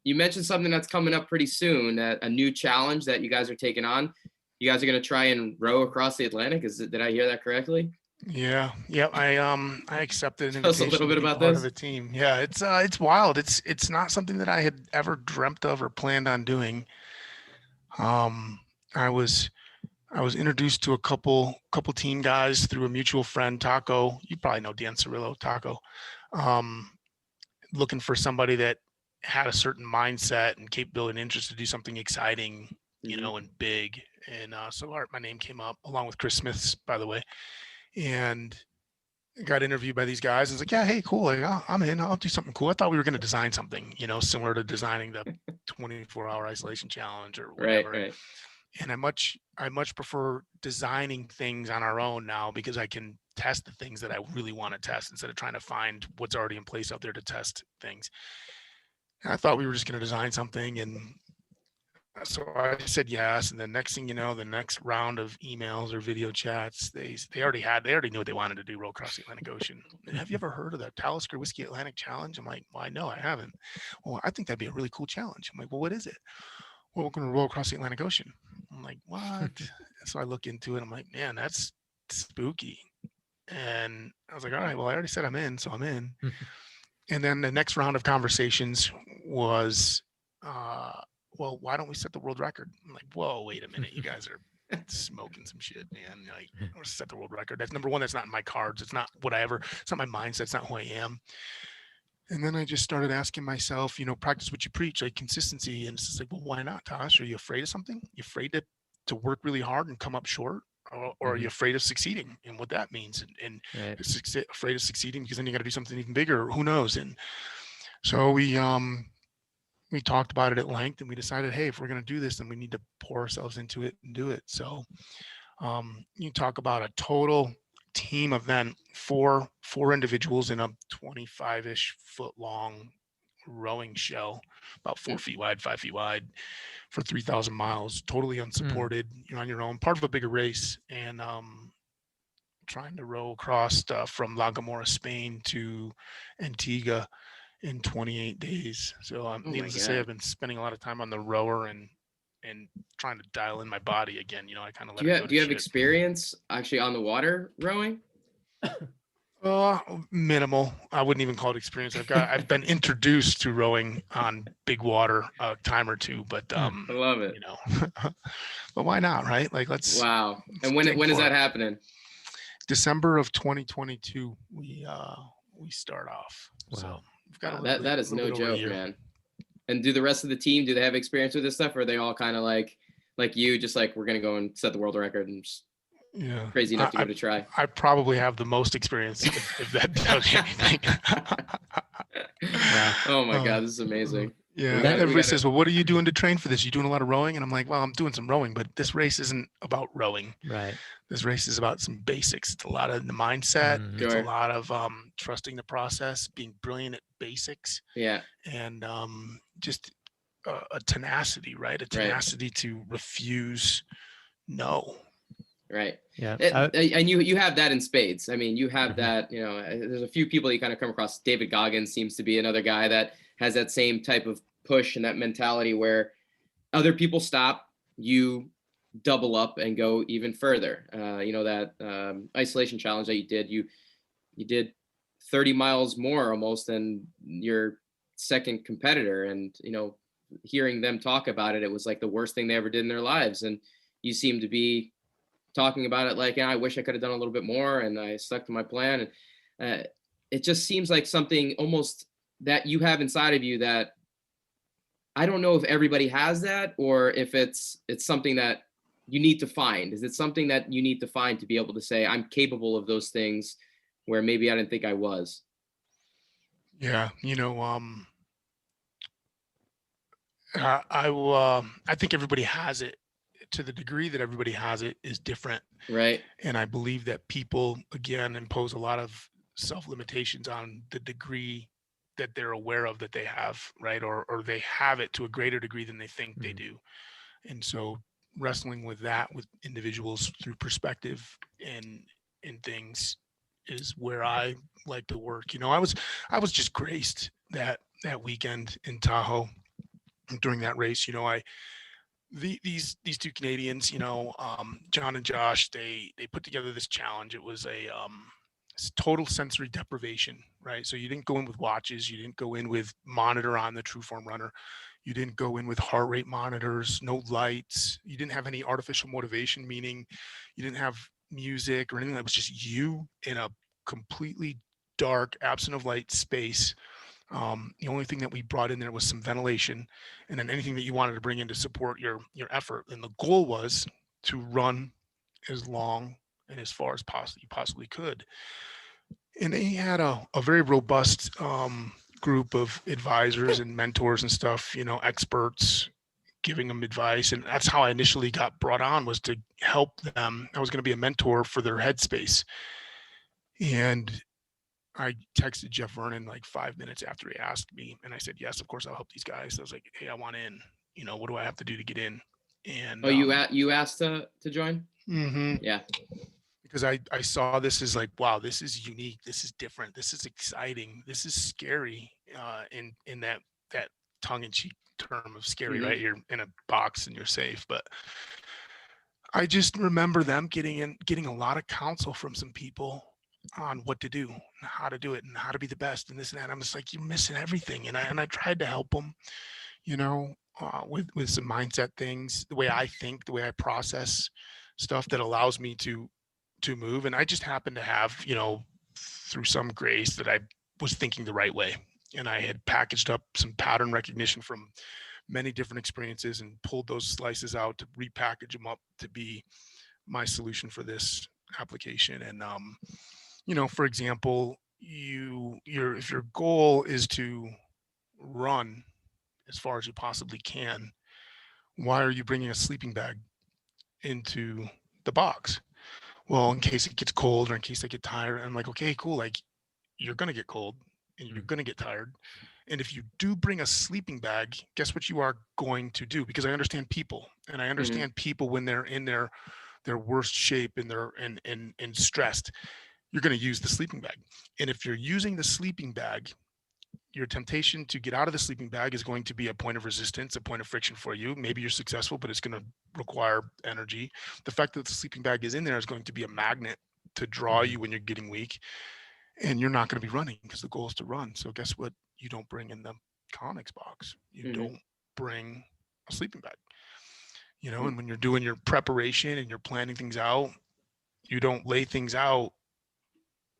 You mentioned something that's coming up pretty soon, a new challenge that you guys are taking on. You guys are going to try and row across the Atlantic. Did I hear that correctly? Yeah. I accepted an Tell us a invitation little bit to be about part this. of the team. Yeah, it's wild. It's not something that I had ever dreamt of or planned on doing. I was introduced to a couple team guys through a mutual friend, Taco. You probably know Dan Cirillo, Taco. Looking for somebody that had a certain mindset and capability and interest to do something exciting, and big. And so my name came up along with Chris Smith's, by the way, and got interviewed by these guys. And was like, yeah, hey, cool. Like, I'm in. I'll do something cool. I thought we were going to design something, similar to designing the 24-hour isolation challenge or whatever. Right. And I much prefer designing things on our own now because I can test the things that I really want to test instead of trying to find what's already in place out there to test things. And I thought we were just going to design something, and so I said yes. And then next thing you know, the next round of emails or video chats, they already knew what they wanted to do, row across the Atlantic Ocean. Have you ever heard of the Talisker Whiskey Atlantic Challenge? I'm like, well, no, I haven't. Well, I think that'd be a really cool challenge. I'm like, well, what is it? Well, we're going to row across the Atlantic Ocean. I'm like, what? So I look into it. I'm like, man, that's spooky. And I was like, all right, well, I already said I'm in, so I'm in. And then the next round of conversations was, well, why don't we set the world record? I'm like, whoa, wait a minute. You guys are smoking some shit, man. Like, we're set the world record. That's number one. That's not in my cards. It's not it's not my mindset. It's not who I am. And then I just started asking myself, practice what you preach, like consistency. And it's just like, well, why not, Tosh? Are you afraid of something? You afraid to work really hard and come up short? Or are you afraid of succeeding and what that means? And Right. afraid of succeeding because then you got to do something even bigger. Who knows? And so we talked about it at length, and we decided, hey, if we're going to do this, then we need to pour ourselves into it and do it. So you talk about a total team event, four individuals in a 25-ish foot long rowing shell, about 4 feet wide, 5 feet wide, for 3,000 miles, totally unsupported. You're on your own, part of a bigger race, and trying to row across from La Gomora, Spain to Antigua in 28 days. So needless to say, I've been spending a lot of time on the rower and trying to dial in my body again. I kind of Do you have experience actually on the water rowing? Minimal. I wouldn't even call it experience. I've been introduced to rowing on big water a time or two, but I love it. But why not, right? Like, wow. And when is that happening? December of 2022, we start off. Wow. So we've got that is no joke, man. And do the rest of the team, do they have experience with this stuff, or are they all kind of like you, just like, we're gonna go and set the world record and just crazy enough to go to try? I probably have the most experience, if that tells you anything. Wow. Oh my God, this is amazing. Yeah. Everybody says, well, what are you doing to train for this? You doing a lot of rowing? And I'm like, well, I'm doing some rowing, but this race isn't about rowing. Right. This race is about some basics. It's a lot of the mindset. Mm-hmm. It's a lot of trusting the process, being brilliant at basics. Yeah. And just a tenacity, right? A tenacity to refuse no. Right. Yeah. And you have that in spades. I mean, you have that, there's a few people you kind of come across. David Goggins seems to be another guy that has that same type of push and that mentality where other people stop, you double up and go even further. That isolation challenge that you did 30 miles more almost than your second competitor. And, hearing them talk about it, it was like the worst thing they ever did in their lives. And you seem to be talking about it like, I wish I could have done a little bit more, and I stuck to my plan. And it just seems like something almost that you have inside of you that I don't know if everybody has that, or if it's something that you need to find. Is it something that you need to find to be able to say, I'm capable of those things where maybe I didn't think I was? Yeah. I think everybody has it. To the degree that everybody has it is different. Right. And I believe that people, again, impose a lot of self limitations on the degree that they're aware of that they have, right? Or they have it to a greater degree than they think they do. And so wrestling with that with individuals through perspective and things is where I like to work. You know, I was just graced that weekend in Tahoe during that race. You know, these two Canadians, you know, John and Josh, they put together this challenge. It was a total sensory deprivation, right? So you didn't go in with watches, you didn't go in with monitor on the True Form Runner, you didn't go in with heart rate monitors, no lights, you didn't have any artificial motivation, meaning you didn't have music or anything. That was just you in a completely dark, absent of light space. The only thing that we brought in there was some ventilation, and then anything that you wanted to bring in to support your effort. And the goal was to run as long and as far as you possibly could. And they had a very robust group of advisors and mentors and stuff, you know, experts giving them advice. And that's how I initially got brought on, was to help them. I was going to be a mentor for their headspace. And I texted Jeff Vernon like 5 minutes after he asked me, and I said, yes, of course, I'll help these guys. I was like, hey, I want in, you know, what do I have to do to get in? And you asked to join? Mm-hmm. Yeah. Because I saw this as like, wow, this is unique, this is different, this is exciting, this is scary, in that tongue-in-cheek term of scary, right? You're in a box and you're safe. But I just remember them getting a lot of counsel from some people on what to do and how to do it and how to be the best and this and that. I'm just like, you're missing everything. And I tried to help them, you know, with some mindset things, the way I think, the way I process stuff that allows me to move. And I just happened to have, you know, through some grace, that I was thinking the right way. And I had packaged up some pattern recognition from many different experiences and pulled those slices out to repackage them up to be my solution for this application. And, you know, for example, if your goal is to run as far as you possibly can, why are you bringing a sleeping bag into the box? Well, in case it gets cold or in case I get tired. I'm like, okay, cool. Like, you're going to get cold and you're going to get tired. And if you do bring a sleeping bag, guess what you are going to do? Because I understand people, and I understand people when they're in their worst shape and they're and stressed, you're going to use the sleeping bag. And if you're using the sleeping bag, your temptation to get out of the sleeping bag is going to be a point of resistance, a point of friction for you. Maybe you're successful, but it's going to require energy. The fact that the sleeping bag is in there is going to be a magnet to draw you when you're getting weak, and you're not going to be running because the goal is to run. So guess what? You don't bring in the Conex box. You don't bring a sleeping bag, you know, and when you're doing your preparation and you're planning things out, you don't lay things out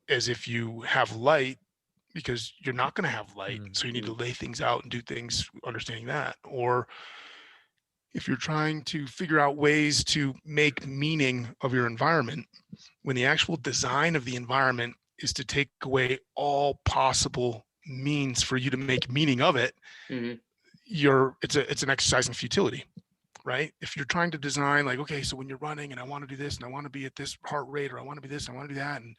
as if you have light, because you're not going to have light. So you need to lay things out and do things understanding that. Or if you're trying to figure out ways to make meaning of your environment, when the actual design of the environment is to take away all possible means for you to make meaning of it, it's an exercise in futility, right? If you're trying to design like, okay, so when you're running and I want to do this and I want to be at this heart rate, or I want to be this, I want to do that, and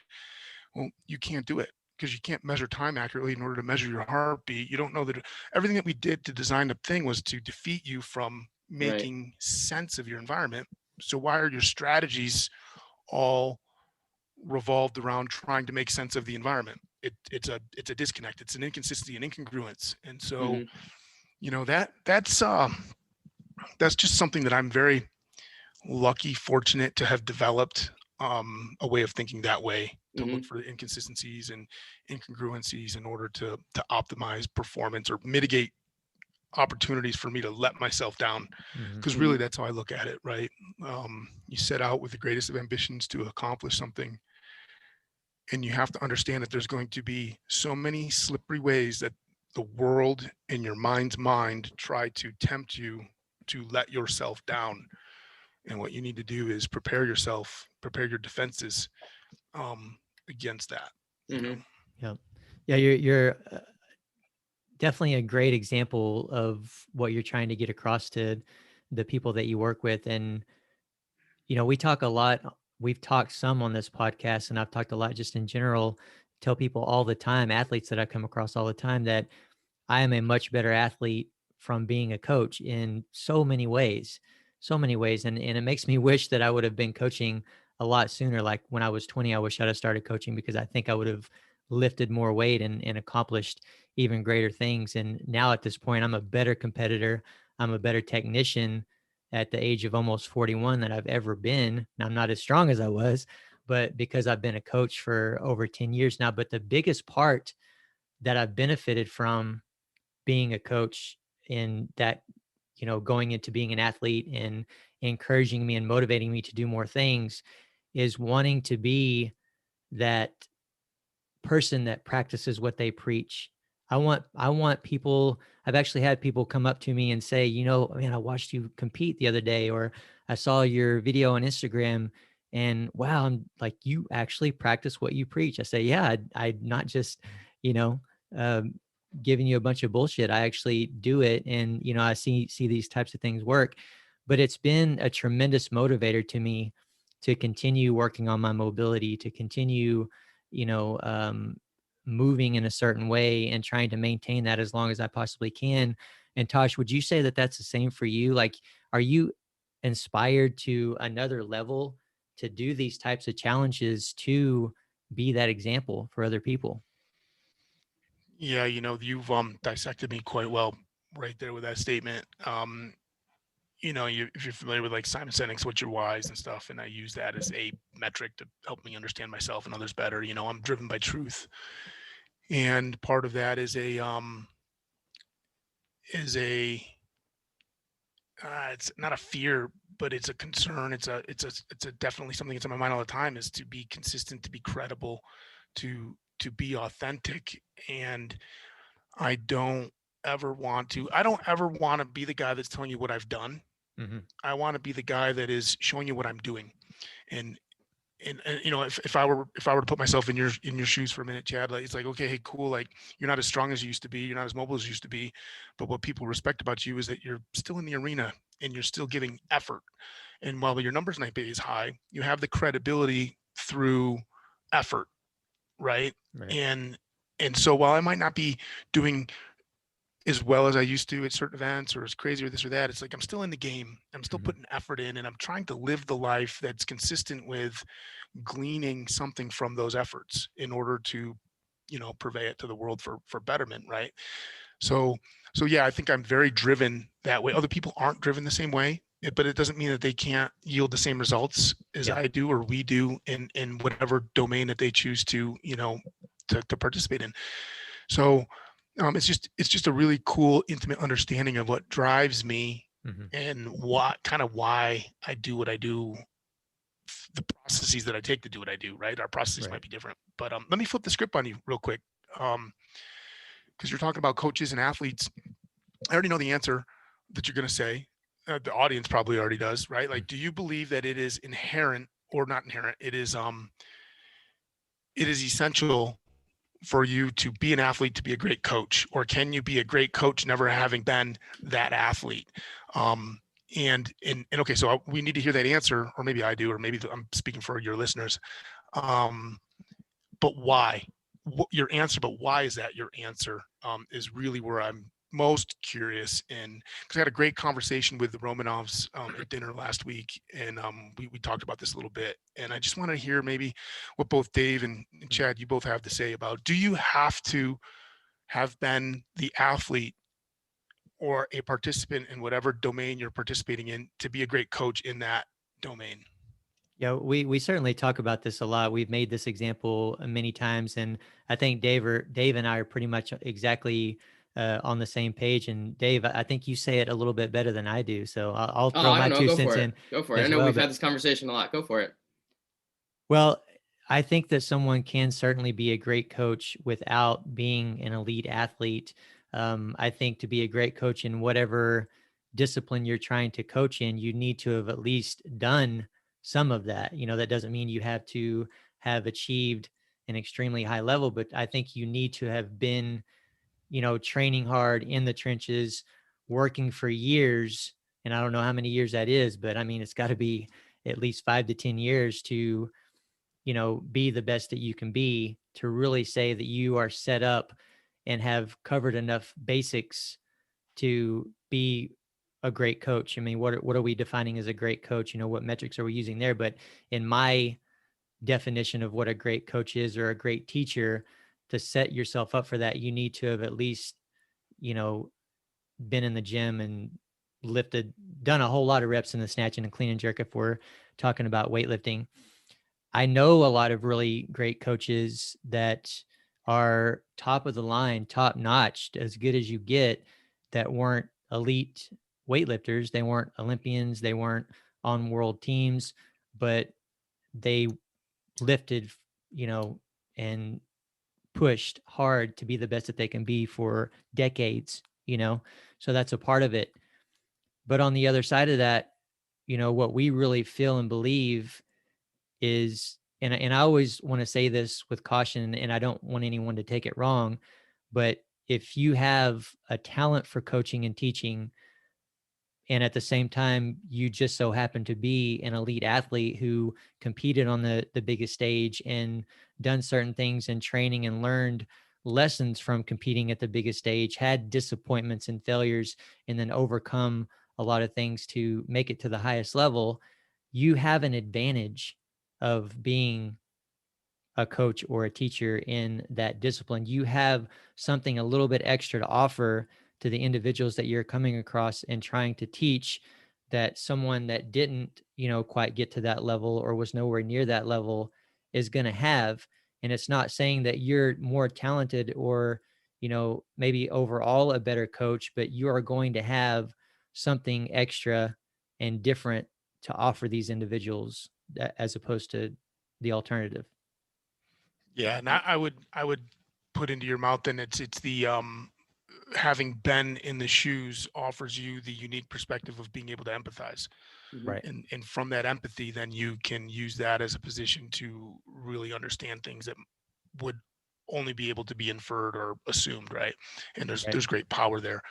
well, you can't do it because you can't measure time accurately in order to measure your heartbeat. You don't know that everything that we did to design the thing was to defeat you from making sense of your environment. So why are your strategies all revolved around trying to make sense of the environment? It's a disconnect. It's an inconsistency, an incongruence. And so, you know, that's just something that I'm very lucky, fortunate to have developed a way of thinking that way, to look for the inconsistencies and incongruencies in order to optimize performance or mitigate opportunities for me to let myself down. Because really that's how I look at it, right? You set out with the greatest of ambitions to accomplish something, and you have to understand that there's going to be so many slippery ways that the world and your mind's mind try to tempt you to let yourself down. And what you need to do is prepare yourself, prepare your defenses against that. Yeah, you're definitely a great example of what you're trying to get across to the people that you work with. And you know, we talk a lot, we've talked some on this podcast, and I've talked a lot just in general tell people all the time, athletes that I come across all the time, that I am a much better athlete from being a coach in so many ways, so many ways. And it makes me wish that I would have been coaching a lot sooner. Like when I was 20, I wish I'd have started coaching, because I think I would have lifted more weight and accomplished even greater things. And now at this point, I'm a better competitor. I'm a better technician at the age of almost 41 than I've ever been. Now, I'm not as strong as I was, but because I've been a coach for over 10 years now. But the biggest part that I've benefited from being a coach, in that, going into being an athlete and encouraging me and motivating me to do more things, is wanting to be that person that practices what they preach. I want people, I've actually had people come up to me and say, man, I watched you compete the other day, or I saw your video on Instagram, and wow, I'm like, you actually practice what you preach. I say, yeah, I not just, you know, um, giving you a bunch of bullshit. I actually do it. And, I see these types of things work. But it's been a tremendous motivator to me to continue working on my mobility, to continue, you know, um, moving in a certain way and trying to maintain that as long as I possibly can. And Tosh, would you say that that's the same for you? Like, are you inspired to another level to do these types of challenges, to be that example for other people? Yeah, you've dissected me quite well right there with that statement. If you're familiar with like Simon Sinek's "What's Your Whys" and stuff, and I use that as a metric to help me understand myself and others better. I'm driven by truth, and part of that is a it's not a fear, but it's a concern. It's a definitely something that's on my mind all the time, is to be consistent, to be credible, to be authentic. And I don't ever want to be the guy that's telling you what I've done. Mm-hmm. I want to be the guy that is showing you what I'm doing. And if I were to put myself in your shoes for a minute, Chad, like, it's like, okay, hey, cool, like, you're not as strong as you used to be, you're not as mobile as you used to be, but what people respect about you is that you're still in the arena and you're still giving effort. And while your numbers might be as high, you have the credibility through effort, right? Right. And so while I might not be doing as well as I used to at certain events, or as crazy or this or that, it's like I'm still in the game. I'm still Mm-hmm. putting effort in, and I'm trying to live the life that's consistent with gleaning something from those efforts in order to, purvey it to the world for betterment, right? So yeah, I think I'm very driven that way. Other people aren't driven the same way, but it doesn't mean that they can't yield the same results as Yeah. I do, or we do, in whatever domain that they choose to, to participate in. So it's just a really cool, intimate understanding of what drives me, Mm-hmm. and why I do what I do, the processes that I take to do what I do, right? Our processes Right. might be different, but let me flip the script on you real quick, because you're talking about coaches and athletes. I already know the answer that you're going to say. The audience probably already does, right? Like, do you believe that it is inherent, or not inherent? It is essential for you to be an athlete to be a great coach, or can you be a great coach never having been that athlete? And okay, so we need to hear that answer, or maybe I do, or maybe I'm speaking for your listeners. Um, but why? Your answer, but why is that your answer? Is really where I'm most curious. And because I had a great conversation with the Romanovs at dinner last week, and we talked about this a little bit. And I just want to hear maybe what both Dave and Chad, you both have to say about, do you have to have been the athlete or a participant in whatever domain you're participating in to be a great coach in that domain? Yeah, we certainly talk about this a lot. We've made this example many times, and I think Dave and I are pretty much exactly on the same page. And Dave, I think you say it a little bit better than I do, so I'll Oh, throw I my don't know. two Go cents for it. in Go for it. I as know well. we've But had this conversation a lot. Go for it. well, I think that someone can certainly be a great coach without being an elite athlete. I think to be a great coach in whatever discipline you're trying to coach in, you need to have at least done some of that. That doesn't mean you have to have achieved an extremely high level, but I think you need to have been, training hard in the trenches, working for years. And I don't know how many years that is, but I mean, it's got to be at least 5 to 10 years to be the best that you can be, to really say that you are set up and have covered enough basics to be a great coach. I mean, what are we defining as a great coach? What metrics are we using there? But in my definition of what a great coach is, or a great teacher, to set yourself up for that, you need to have at least, been in the gym and done a whole lot of reps in the snatch and the clean and jerk, if we're talking about weightlifting. I know a lot of really great coaches that are top of the line, top notch, as good as you get, that weren't elite weightlifters. They weren't Olympians. They weren't on world teams, but they lifted, and pushed hard to be the best that they can be for decades, so that's a part of it. But on the other side of that, what we really feel and believe is, and I always want to say this with caution, and I don't want anyone to take it wrong, but if you have a talent for coaching and teaching, and at the same time you just so happen to be an elite athlete who competed on the biggest stage and done certain things in training and learned lessons from competing at the biggest stage, had disappointments and failures, and then overcome a lot of things to make it to the highest level, you have an advantage of being a coach or a teacher in that discipline. You have something a little bit extra to offer to the individuals that you're coming across and trying to teach, that someone that didn't, quite get to that level or was nowhere near that level is going to have. And it's not saying that you're more talented or, maybe overall a better coach, but you are going to have something extra and different to offer these individuals, as opposed to the alternative. Yeah, and I would put into your mouth, then it's the having been in the shoes offers you the unique perspective of being able to empathize. Right. And from that empathy, then you can use that as a position to really understand things that would only be able to be inferred or assumed, right? And there's great power there.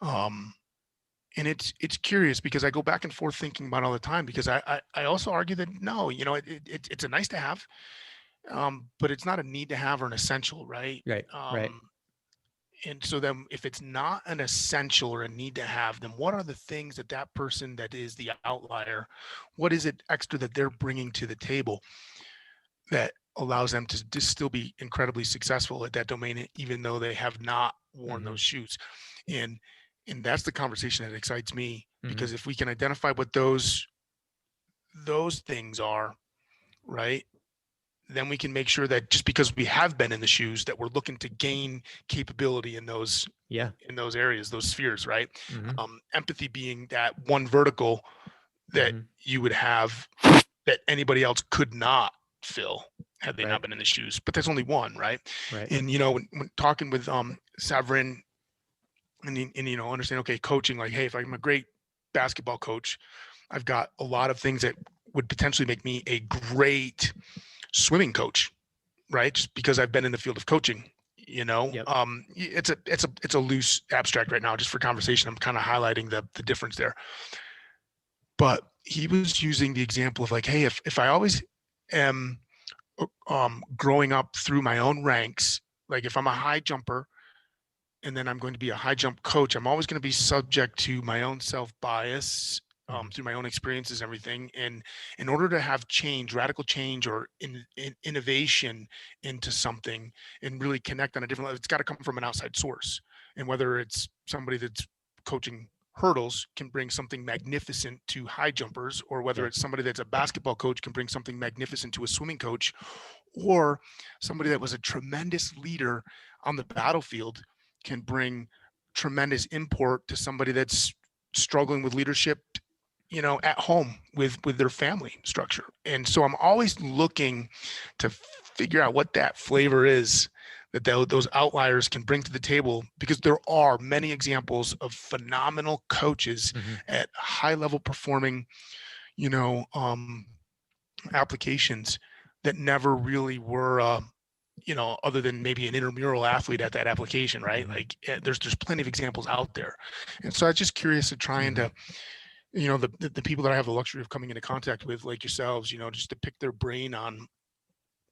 And it's curious, because I go back and forth thinking about it all the time, because I also argue that no, it's a nice to have, but it's not a need to have or an essential, right? Right. Right. And so then if it's not an essential or a need to have, then what are the things that person that is the outlier, what is it extra that they're bringing to the table that allows them to just still be incredibly successful at that domain, even though they have not worn those shoes? And that's the conversation that excites me, because if we can identify what those things are, right, then we can make sure that just because we have been in the shoes, that we're looking to gain capability in those areas, those spheres, right? Empathy being that one vertical that you would have that anybody else could not fill had they not been in the shoes, but that's only one, right? And when talking with Savrin, and understand, okay, coaching, like, hey, if I'm a great basketball coach, I've got a lot of things that would potentially make me a great swimming coach, right? Just because I've been in the field of coaching, it's a loose abstract right now, just for conversation. I'm kind of highlighting the difference there. But he was using the example of, like, hey, if I always am growing up through my own ranks, like if I'm a high jumper and then I'm going to be a high jump coach, I'm always going to be subject to my own self-bias, through my own experiences, everything. And in order to have change, radical change, or innovation into something, and really connect on a different level, it's got to come from an outside source. And whether it's somebody that's coaching hurdles can bring something magnificent to high jumpers, or whether it's somebody that's a basketball coach can bring something magnificent to a swimming coach, or somebody that was a tremendous leader on the battlefield can bring tremendous import to somebody that's struggling with leadership, at home with their family structure. And so I'm always looking to figure out what that flavor is that those outliers can bring to the table, because there are many examples of phenomenal coaches at high level performing, applications that never really were, other than maybe an intramural athlete at that application, right? Like there's plenty of examples out there. And so I was just curious to trying to, the people that I have the luxury of coming into contact with, like yourselves, just to pick their brain on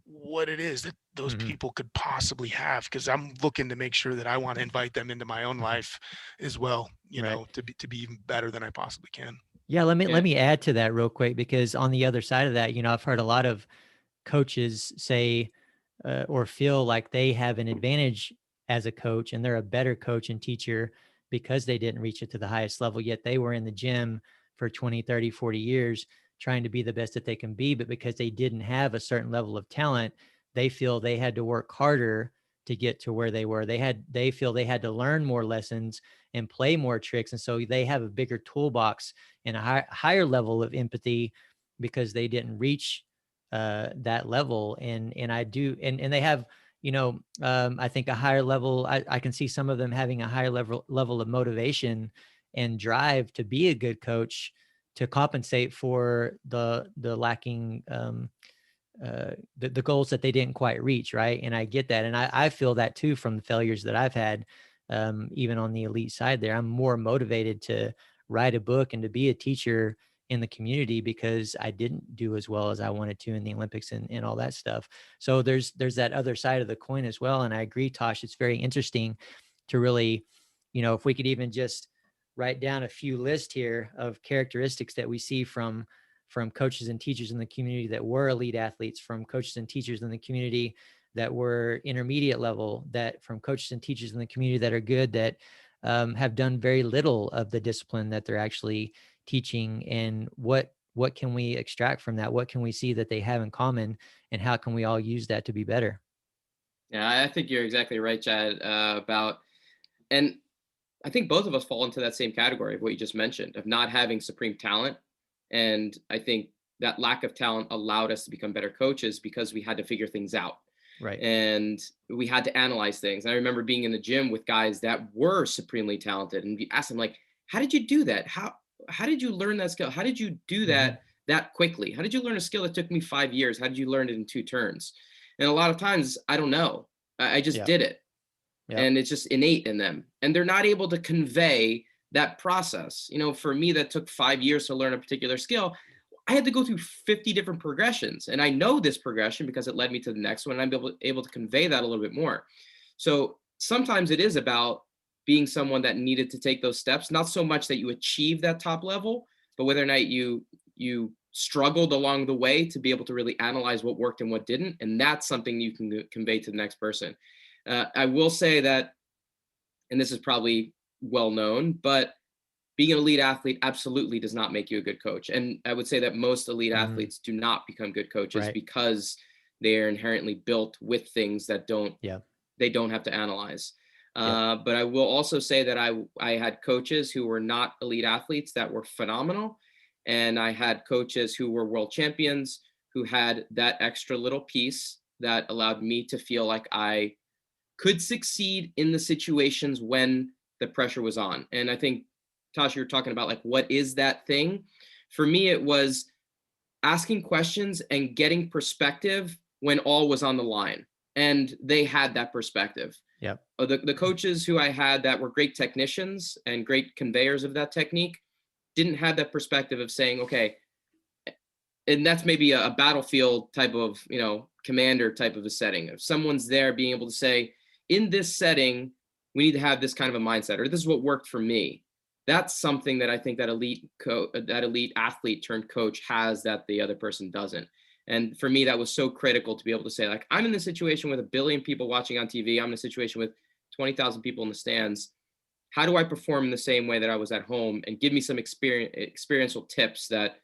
what it is that those Mhm. people could possibly have, because I'm looking to make sure that I want to invite them into my own life as well, Right. to be even better than I possibly can. Yeah, let me Yeah. let me add to that real quick, because on the other side of that, I've heard a lot of coaches say or feel like they have an advantage as a coach and they're a better coach and teacher because they didn't reach it to the highest level, yet they were in the gym for 20, 30, 40 years trying to be the best that they can be. But because they didn't have a certain level of talent, they feel they had to work harder to get to where they were. They feel they had to learn more lessons and play more tricks. And so they have a bigger toolbox and a higher level of empathy because they didn't reach that level. And I do, and they have, I think a higher level. I can see some of them having a higher level of motivation and drive to be a good coach to compensate for the lacking the goals that they didn't quite reach, right? And I get that, and I feel that too from the failures that I've had, even on the elite side. There, I'm more motivated to write a book and to be a teacher in the community because I didn't do as well as I wanted to in the Olympics and all that stuff. So there's that other side of the coin as well. And I agree, Tosh, it's very interesting to really, if we could even just write down a few lists here of characteristics that we see from coaches and teachers in the community that were elite athletes, from coaches and teachers in the community that were intermediate level, that from coaches and teachers in the community that are good, that have done very little of the discipline that they're actually teaching. And what can we extract from that? What can we see that they have in common, and how can we all use that to be better? Yeah, I think you're exactly right, Chad, and I think both of us fall into that same category of what you just mentioned, of not having supreme talent. And I think that lack of talent allowed us to become better coaches because we had to figure things out Right. and we had to analyze things. And I remember being in the gym with guys that were supremely talented, and we asked them, like, how did you do that? How did you learn that skill? How did you do that quickly? How did you learn a skill that took me 5 years? How did you learn it in 2 turns? And a lot of times I don't know. I just Yeah. did it. Yeah. And it's just innate in them. And they're not able to convey that process. For me, that took 5 years to learn a particular skill. I had to go through 50 different progressions. And I know this progression because it led me to the next one. And I'm able to convey that a little bit more. So sometimes it is about being someone that needed to take those steps, not so much that you achieve that top level, but whether or not you struggled along the way to be able to really analyze what worked and what didn't. And that's something you can convey to the next person. I will say that, and this is probably well known, but being an elite athlete absolutely does not make you a good coach. And I would say that most elite athletes do not become good coaches Right. because they are inherently built with things that they don't have to analyze. But I will also say that I had coaches who were not elite athletes that were phenomenal. And I had coaches who were world champions who had that extra little piece that allowed me to feel like I could succeed in the situations when the pressure was on. And I think, Tosh, you're talking about, like, what is that thing? For me, it was asking questions and getting perspective when all was on the line. And they had that perspective. Yep. The coaches who I had that were great technicians and great conveyors of that technique didn't have that perspective of saying, okay, and that's maybe a battlefield type of, commander type of a setting. If someone's there being able to say, in this setting, we need to have this kind of a mindset, or this is what worked for me. That's something that I think that elite athlete turned coach has that the other person doesn't. And for me, that was so critical to be able to say, like, I'm in this situation with 1 billion people watching on TV. I'm in a situation with 20,000 people in the stands. How do I perform in the same way that I was at home? And give me some experiential tips that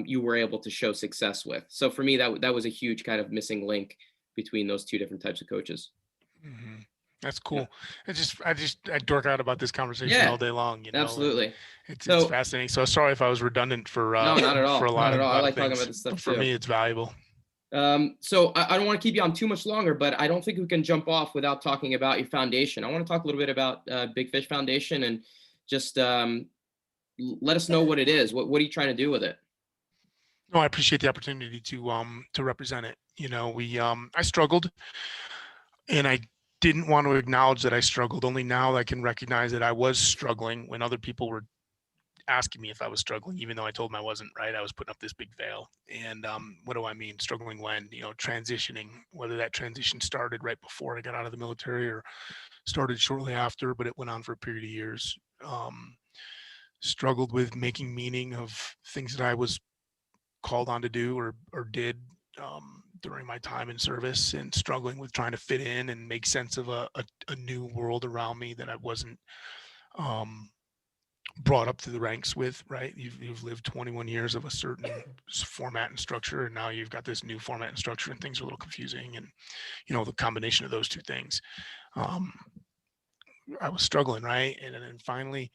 you were able to show success with. So for me, that was a huge kind of missing link between those two different types of coaches. Mm-hmm. That's Yeah. cool. I dork out about this conversation all day long, Absolutely. It's fascinating. So sorry if I was redundant for no, not at all. for a lot Not at of all. I like things. talking about this stuff But for too. me, it's valuable. So I don't want to keep you on too much longer, but I don't think we can jump off without talking about your foundation. I want to talk a little bit about Big Fish Foundation and just let us know what it is. What are you trying to do with it? No, I appreciate the opportunity to represent it. I struggled, and I didn't want to acknowledge that I struggled. Only now I can recognize that I was struggling when other people were asking me if I was struggling, even though I told him I wasn't, right? I was putting up this big veil. And what do I mean? Struggling when, transitioning, whether that transition started right before I got out of the military or started shortly after, but it went on for a period of years. Struggled with making meaning of things that I was called on to do or did during my time in service, and struggling with trying to fit in and make sense of a new world around me that I wasn't brought up through the ranks with, right? You've lived 21 years of a certain format and structure, and now you've got this new format and structure, and things are a little confusing. And, the combination of those two things, I was struggling, right? And then finally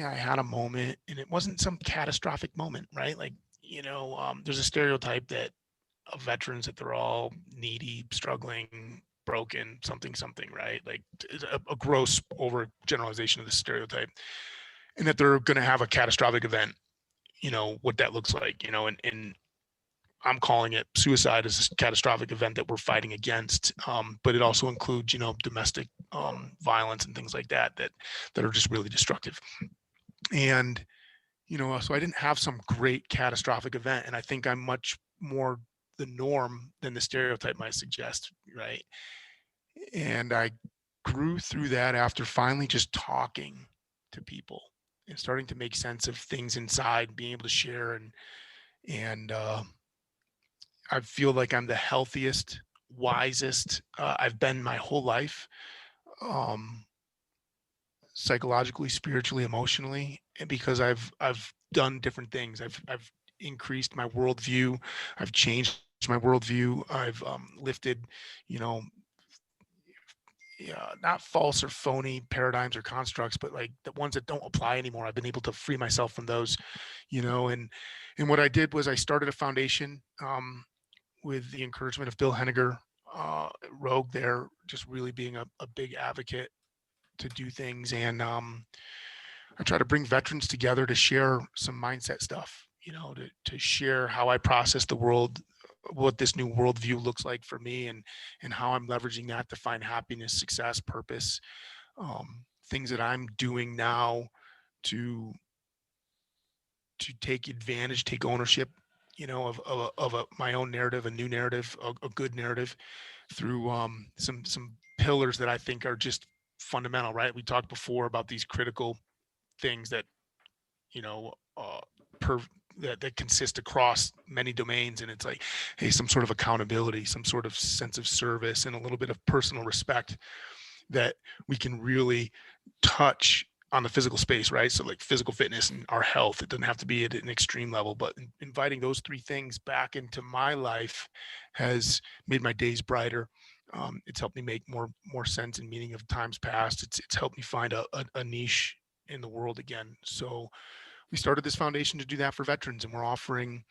I had a moment, and it wasn't some catastrophic moment, right? Like, there's a stereotype that of veterans that they're all needy, struggling, broken, something, right? Like a gross overgeneralization of the stereotype, and that they're going to have a catastrophic event, what that looks like, and I'm calling it suicide as a catastrophic event that we're fighting against. But it also includes, domestic violence and things like that are just really destructive. And, so I didn't have some great catastrophic event. And I think I'm much more the norm than the stereotype might suggest, right? And I grew through that after finally just talking to people and starting to make sense of things inside, being able to share, and I feel like I'm the healthiest, wisest I've been my whole life, psychologically, spiritually, emotionally, and because I've done different things. I've increased my worldview. I've changed my worldview. I've lifted, not false or phony paradigms or constructs, but like the ones that don't apply anymore. I've been able to free myself from those, and what I did was I started a foundation with the encouragement of Bill Henniger, Rogue there, just really being a big advocate to do things. And I try to bring veterans together to share some mindset stuff, to share how I process the world, what this new worldview looks like for me, and how I'm leveraging that to find happiness, success, purpose, things that I'm doing now to take advantage, take ownership, of my own narrative, a new narrative, a good narrative, through some pillars that I think are just fundamental, right? We talked before about these critical things that, that consist across many domains. And it's like, hey, some sort of accountability, some sort of sense of service, and a little bit of personal respect that we can really touch on the physical space, right? So like physical fitness and our health, it doesn't have to be at an extreme level, but inviting those three things back into my life has made my days brighter. It's helped me make more sense and meaning of times past. It's helped me find a niche in the world again. So we started this foundation to do that for veterans, and we're offering,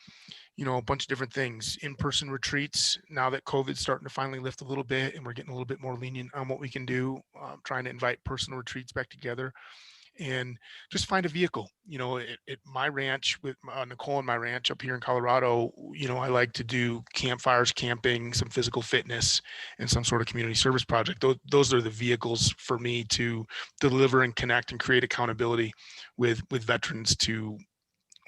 a bunch of different things, in-person retreats. Now that COVID's starting to finally lift a little bit and we're getting a little bit more lenient on what we can do, trying to invite personal retreats back together and just find a vehicle. At my ranch with Nicole and my ranch up here in Colorado, I like to do campfires, camping, some physical fitness, and some sort of community service project. Those are the vehicles for me to deliver and connect and create accountability with veterans, to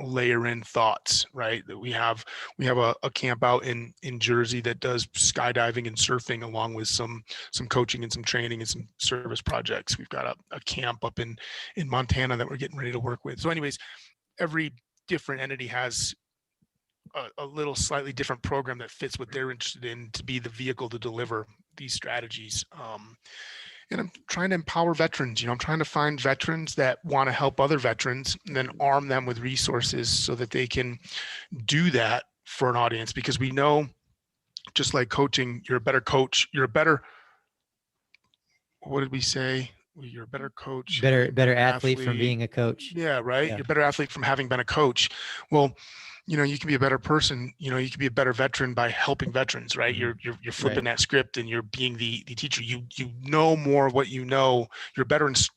layer in thoughts, right? That we have a camp out in Jersey that does skydiving and surfing, along with some coaching and some training and some service projects. We've got a camp up in Montana that we're getting ready to work with. So anyways, every different entity has a little slightly different program that fits what they're interested in, to be the vehicle to deliver these strategies. And I'm trying to empower veterans. I'm trying to find veterans that want to help other veterans, and then arm them with resources so that they can do that for an audience. Because we know, just like coaching, you're a better coach. What did we say? You're a better coach. Better athlete from being a coach. Yeah, right. Yeah. You're a better athlete from having been a coach. Well, you can be a better person. You can be a better veteran by helping veterans, right? You're flipping Right. that script, and you're being the teacher. You know more of what you know. You're better, and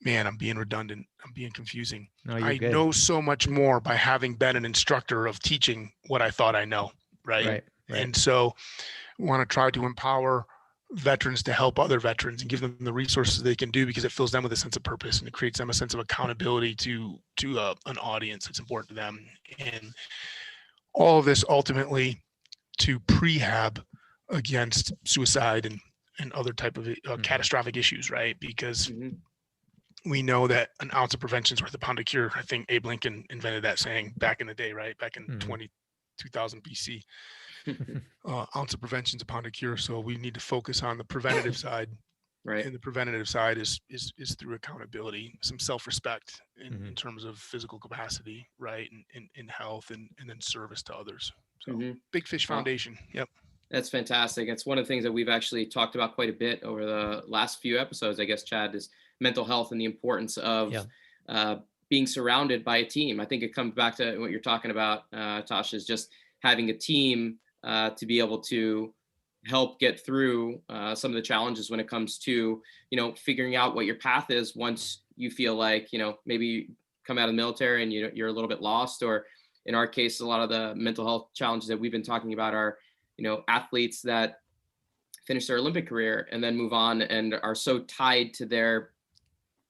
man, I'm being redundant. I'm being confusing. No, you're I good. know so much more by having been an instructor of teaching what I thought I know, right? Right. And so I want to try to empower veterans to help other veterans and give them the resources they can do, because it fills them with a sense of purpose and it creates them a sense of accountability to an audience that's important to them. And all of this ultimately to prehab against suicide and other type of catastrophic issues, right? Because we know that an ounce of prevention is worth a pound of cure. I think Abe Lincoln invented that saying back in the day, right? Back in 2000 BC. Ounce of prevention is a pound of cure. So we need to focus on the preventative side. Right. And the preventative side is through accountability, some self-respect in terms of physical capacity, right? And in health and then service to others. So Big Fish Foundation. Yep. That's fantastic. It's one of the things that we've actually talked about quite a bit over the last few episodes, I guess, Chad, is mental health and the importance of being surrounded by a team. I think it comes back to what you're talking about, Tosh, is just having a team to be able to help get through some of the challenges when it comes to, figuring out what your path is once you feel like, maybe you come out of the military and you're a little bit lost, or in our case, a lot of the mental health challenges that we've been talking about are, athletes that finish their Olympic career and then move on and are so tied to their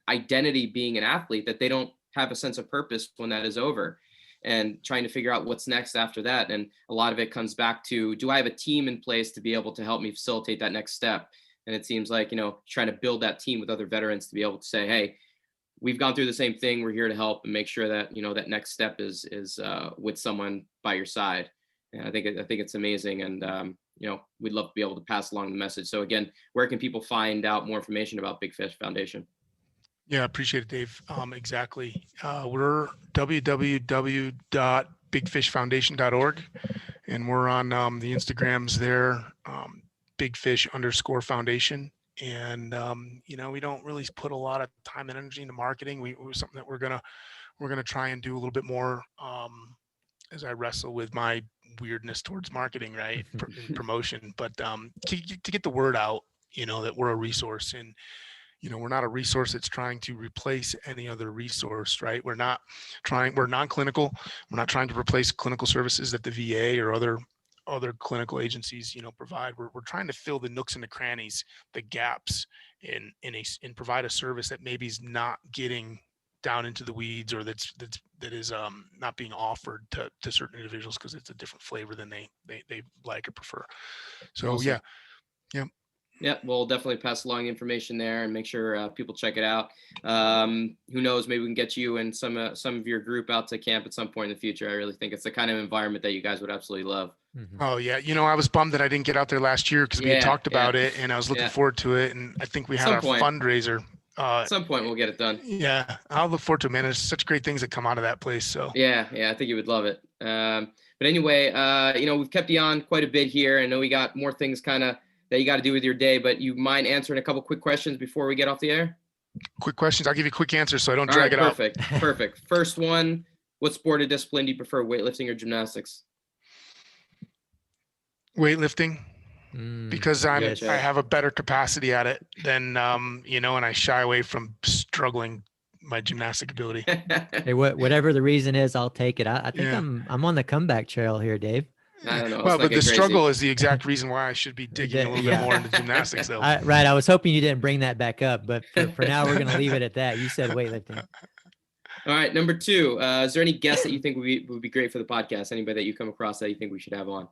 identity being an athlete that they don't have a sense of purpose when that is over, and trying to figure out what's next after that. And a lot of it comes back to, do I have a team in place to be able to help me facilitate that next step? And it seems like, trying to build that team with other veterans to be able to say, hey, we've gone through the same thing. We're here to help and make sure that, that next step is with someone by your side. And I think it's amazing. And, we'd love to be able to pass along the message. So again, where can people find out more information about Big Fish Foundation? Yeah, appreciate it, Dave. Exactly. We're www.bigfishfoundation.org, and we're on the Instagrams there, bigfish_foundation. And we don't really put a lot of time and energy into marketing. We're something that we're gonna try and do a little bit more as I wrestle with my weirdness towards marketing, right? Promotion, but to get the word out, that we're a resource. And we're not a resource that's trying to replace any other resource, right? We're non-clinical. We're not trying to replace clinical services that the VA or other clinical agencies, provide. We're trying to fill the nooks and the crannies, the gaps and provide a service that maybe is not getting down into the weeds, or that is not being offered to certain individuals because it's a different flavor than they like or prefer. So awesome. Yeah, we'll definitely pass along the information there and make sure people check it out. Who knows, maybe we can get you and some of your group out to camp at some point in the future. I really think it's the kind of environment that you guys would absolutely love. Oh yeah, I was bummed that I didn't get out there last year because we had talked about it, and I was looking forward to it, and I think we had our fundraiser. At some point we'll get it done. Yeah, I'll look forward to it, man. There's such great things that come out of that place. So yeah, I think you would love it. But anyway, we've kept you on quite a bit here. I know we got more things kind of that you got to do with your day, but you mind answering a couple quick questions before we get off the air? Quick questions. I'll give you quick answers so I don't drag it out. Perfect. First one, what sport or discipline do you prefer, weightlifting or gymnastics? Weightlifting, because I have a better capacity at it than, and I shy away from struggling my gymnastic ability. Hey, whatever the reason is, I'll take it. I think I'm on the comeback trail here, Dave. I don't know. Well, but the struggle is the exact reason why I should be digging a little bit more into gymnastics, though. Right. I was hoping you didn't bring that back up, but for now, we're going to leave it at that. You said weightlifting. All right. Number 2, is there any guests that you think would be great for the podcast? Anybody that you come across that you think we should have on?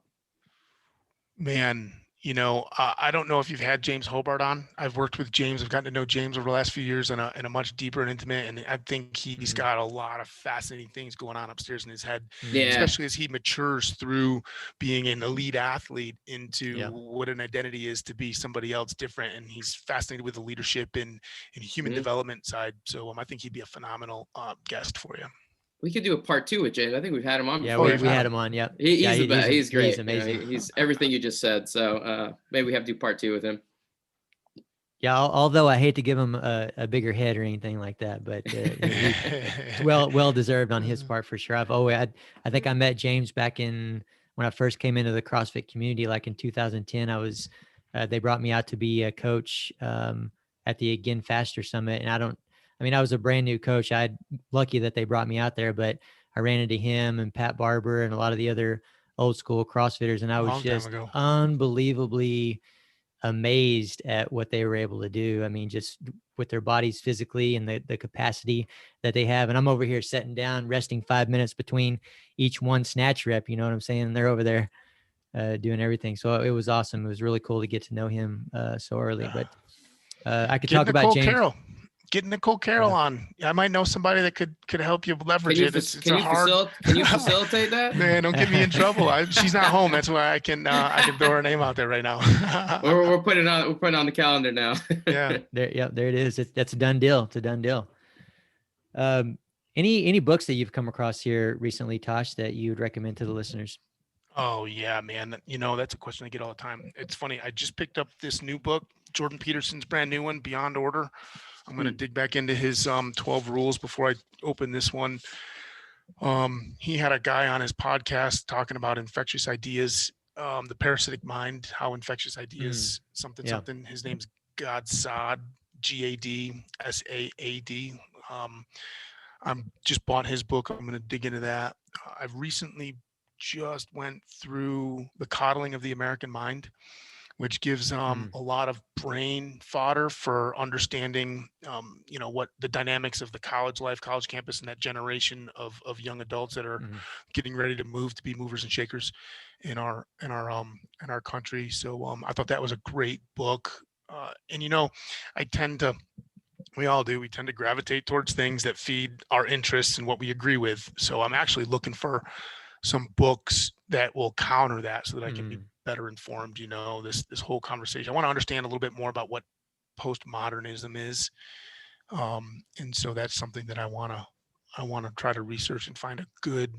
Man, I don't know if you've had James Hobart on. I've worked with James. I've gotten to know James over the last few years in a much deeper and intimate. And I think he's got a lot of fascinating things going on upstairs in his head, especially as he matures through being an elite athlete into what an identity is to be somebody else different. And he's fascinated with the leadership and human development side. So I think he'd be a phenomenal guest for you. We could do a part 2 with James. I think we've had him on before. Yeah, we had him on. Yep. He's the best. He's great. He's amazing. He's everything you just said. So maybe we have to do part 2 with him. Yeah. Although I hate to give him a bigger head or anything like that, but it's well deserved on his part for sure. I think I met James back when I first came into the CrossFit community, like in 2010. They brought me out to be a coach at the Again Faster Summit, and I was a brand new coach. Lucky that they brought me out there, but I ran into him and Pat Barber and a lot of the other old school CrossFitters, and I was just unbelievably amazed at what they were able to do. I mean, just with their bodies physically and the capacity that they have. And I'm over here sitting down, resting 5 minutes between each one snatch rep. You know what I'm saying? And they're over there doing everything. So it was awesome. It was really cool to get to know him so early. But I could talk about James. Getting Nicole Carroll on. I might know somebody that could help you leverage it. Can you facilitate that? Man, don't get me in trouble. She's not home. That's why I can throw her name out there right now. we're putting on the calendar now. Yeah. There it is. That's a done deal. It's a done deal. Any books that you've come across here recently, Tosh, that you would recommend to the listeners? Oh yeah, man. That's a question I get all the time. It's funny. I just picked up this new book, Jordan Peterson's brand new one, Beyond Order. I'm going to dig back into his 12 rules before I open this one. He had a guy on his podcast talking about infectious ideas, the parasitic mind, how infectious ideas, something. His name's Gadsaad, Gadsaad. I'm just bought his book. I'm going to dig into that. I've recently just went through The Coddling of the American Mind, which gives a lot of brain fodder for understanding, what the dynamics of the college life, college campus, and that generation of young adults that are getting ready to move to be movers and shakers in our country. So I thought that was a great book. We all do. We tend to gravitate towards things that feed our interests and what we agree with. So I'm actually looking for some books that will counter that so that I can be better informed, this whole conversation. I want to understand a little bit more about what postmodernism is. And so that's something that I want to try to research and find a good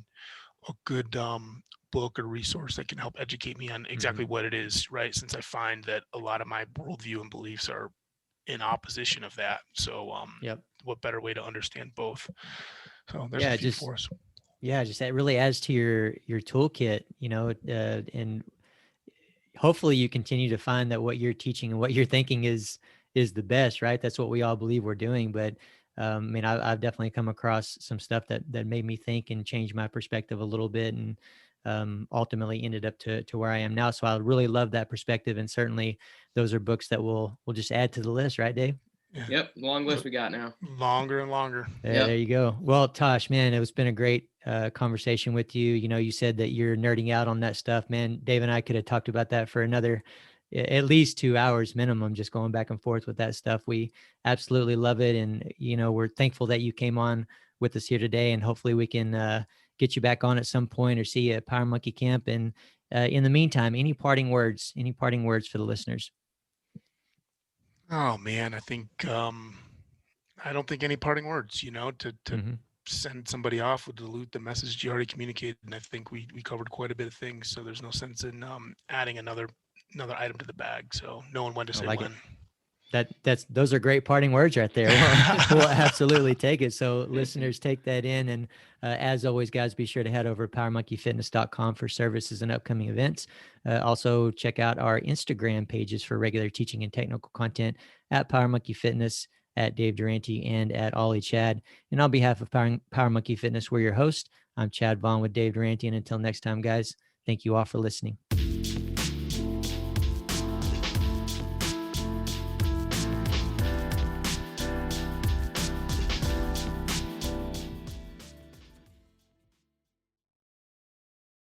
book or resource that can help educate me on exactly what it is, right? Since I find that a lot of my worldview and beliefs are in opposition of that. So what better way to understand both? So there's a few for us. Yeah, just that really adds to your toolkit, and hopefully you continue to find that what you're teaching and what you're thinking is the best, right? That's what we all believe we're doing. But I've definitely come across some stuff that made me think and change my perspective a little bit, and ultimately ended up to where I am now. So I really love that perspective, and certainly those are books that we'll just add to the list, right, Dave? Yeah. Yep, long list we got now. Longer and longer. There you go. Well, Tosh, man, it's been a great conversation with you. You said that you're nerding out on that stuff, man. Dave and I could have talked about that for another at least 2 hours minimum, just going back and forth with that stuff. We absolutely love it. And, we're thankful that you came on with us here today, and hopefully we can get you back on at some point or see you at Power Monkey Camp. And in the meantime, any parting words for the listeners? Oh man, I think I don't think any parting words, to send somebody off would dilute the message you already communicated. And I think we covered quite a bit of things. So there's no sense in adding another item to the bag. So knowing when to say when. Those are great parting words right there. We'll absolutely take it. So listeners, take that in. And as always, guys, be sure to head over to powermonkeyfitness.com for services and upcoming events. Also check out our Instagram pages for regular teaching and technical content at Power Monkey Fitness, at Dave Durante, and at Ollie Chad. And on behalf of Power Monkey Fitness, we're your host. I'm Chad Vaughn with Dave Durante. And until next time, guys, thank you all for listening.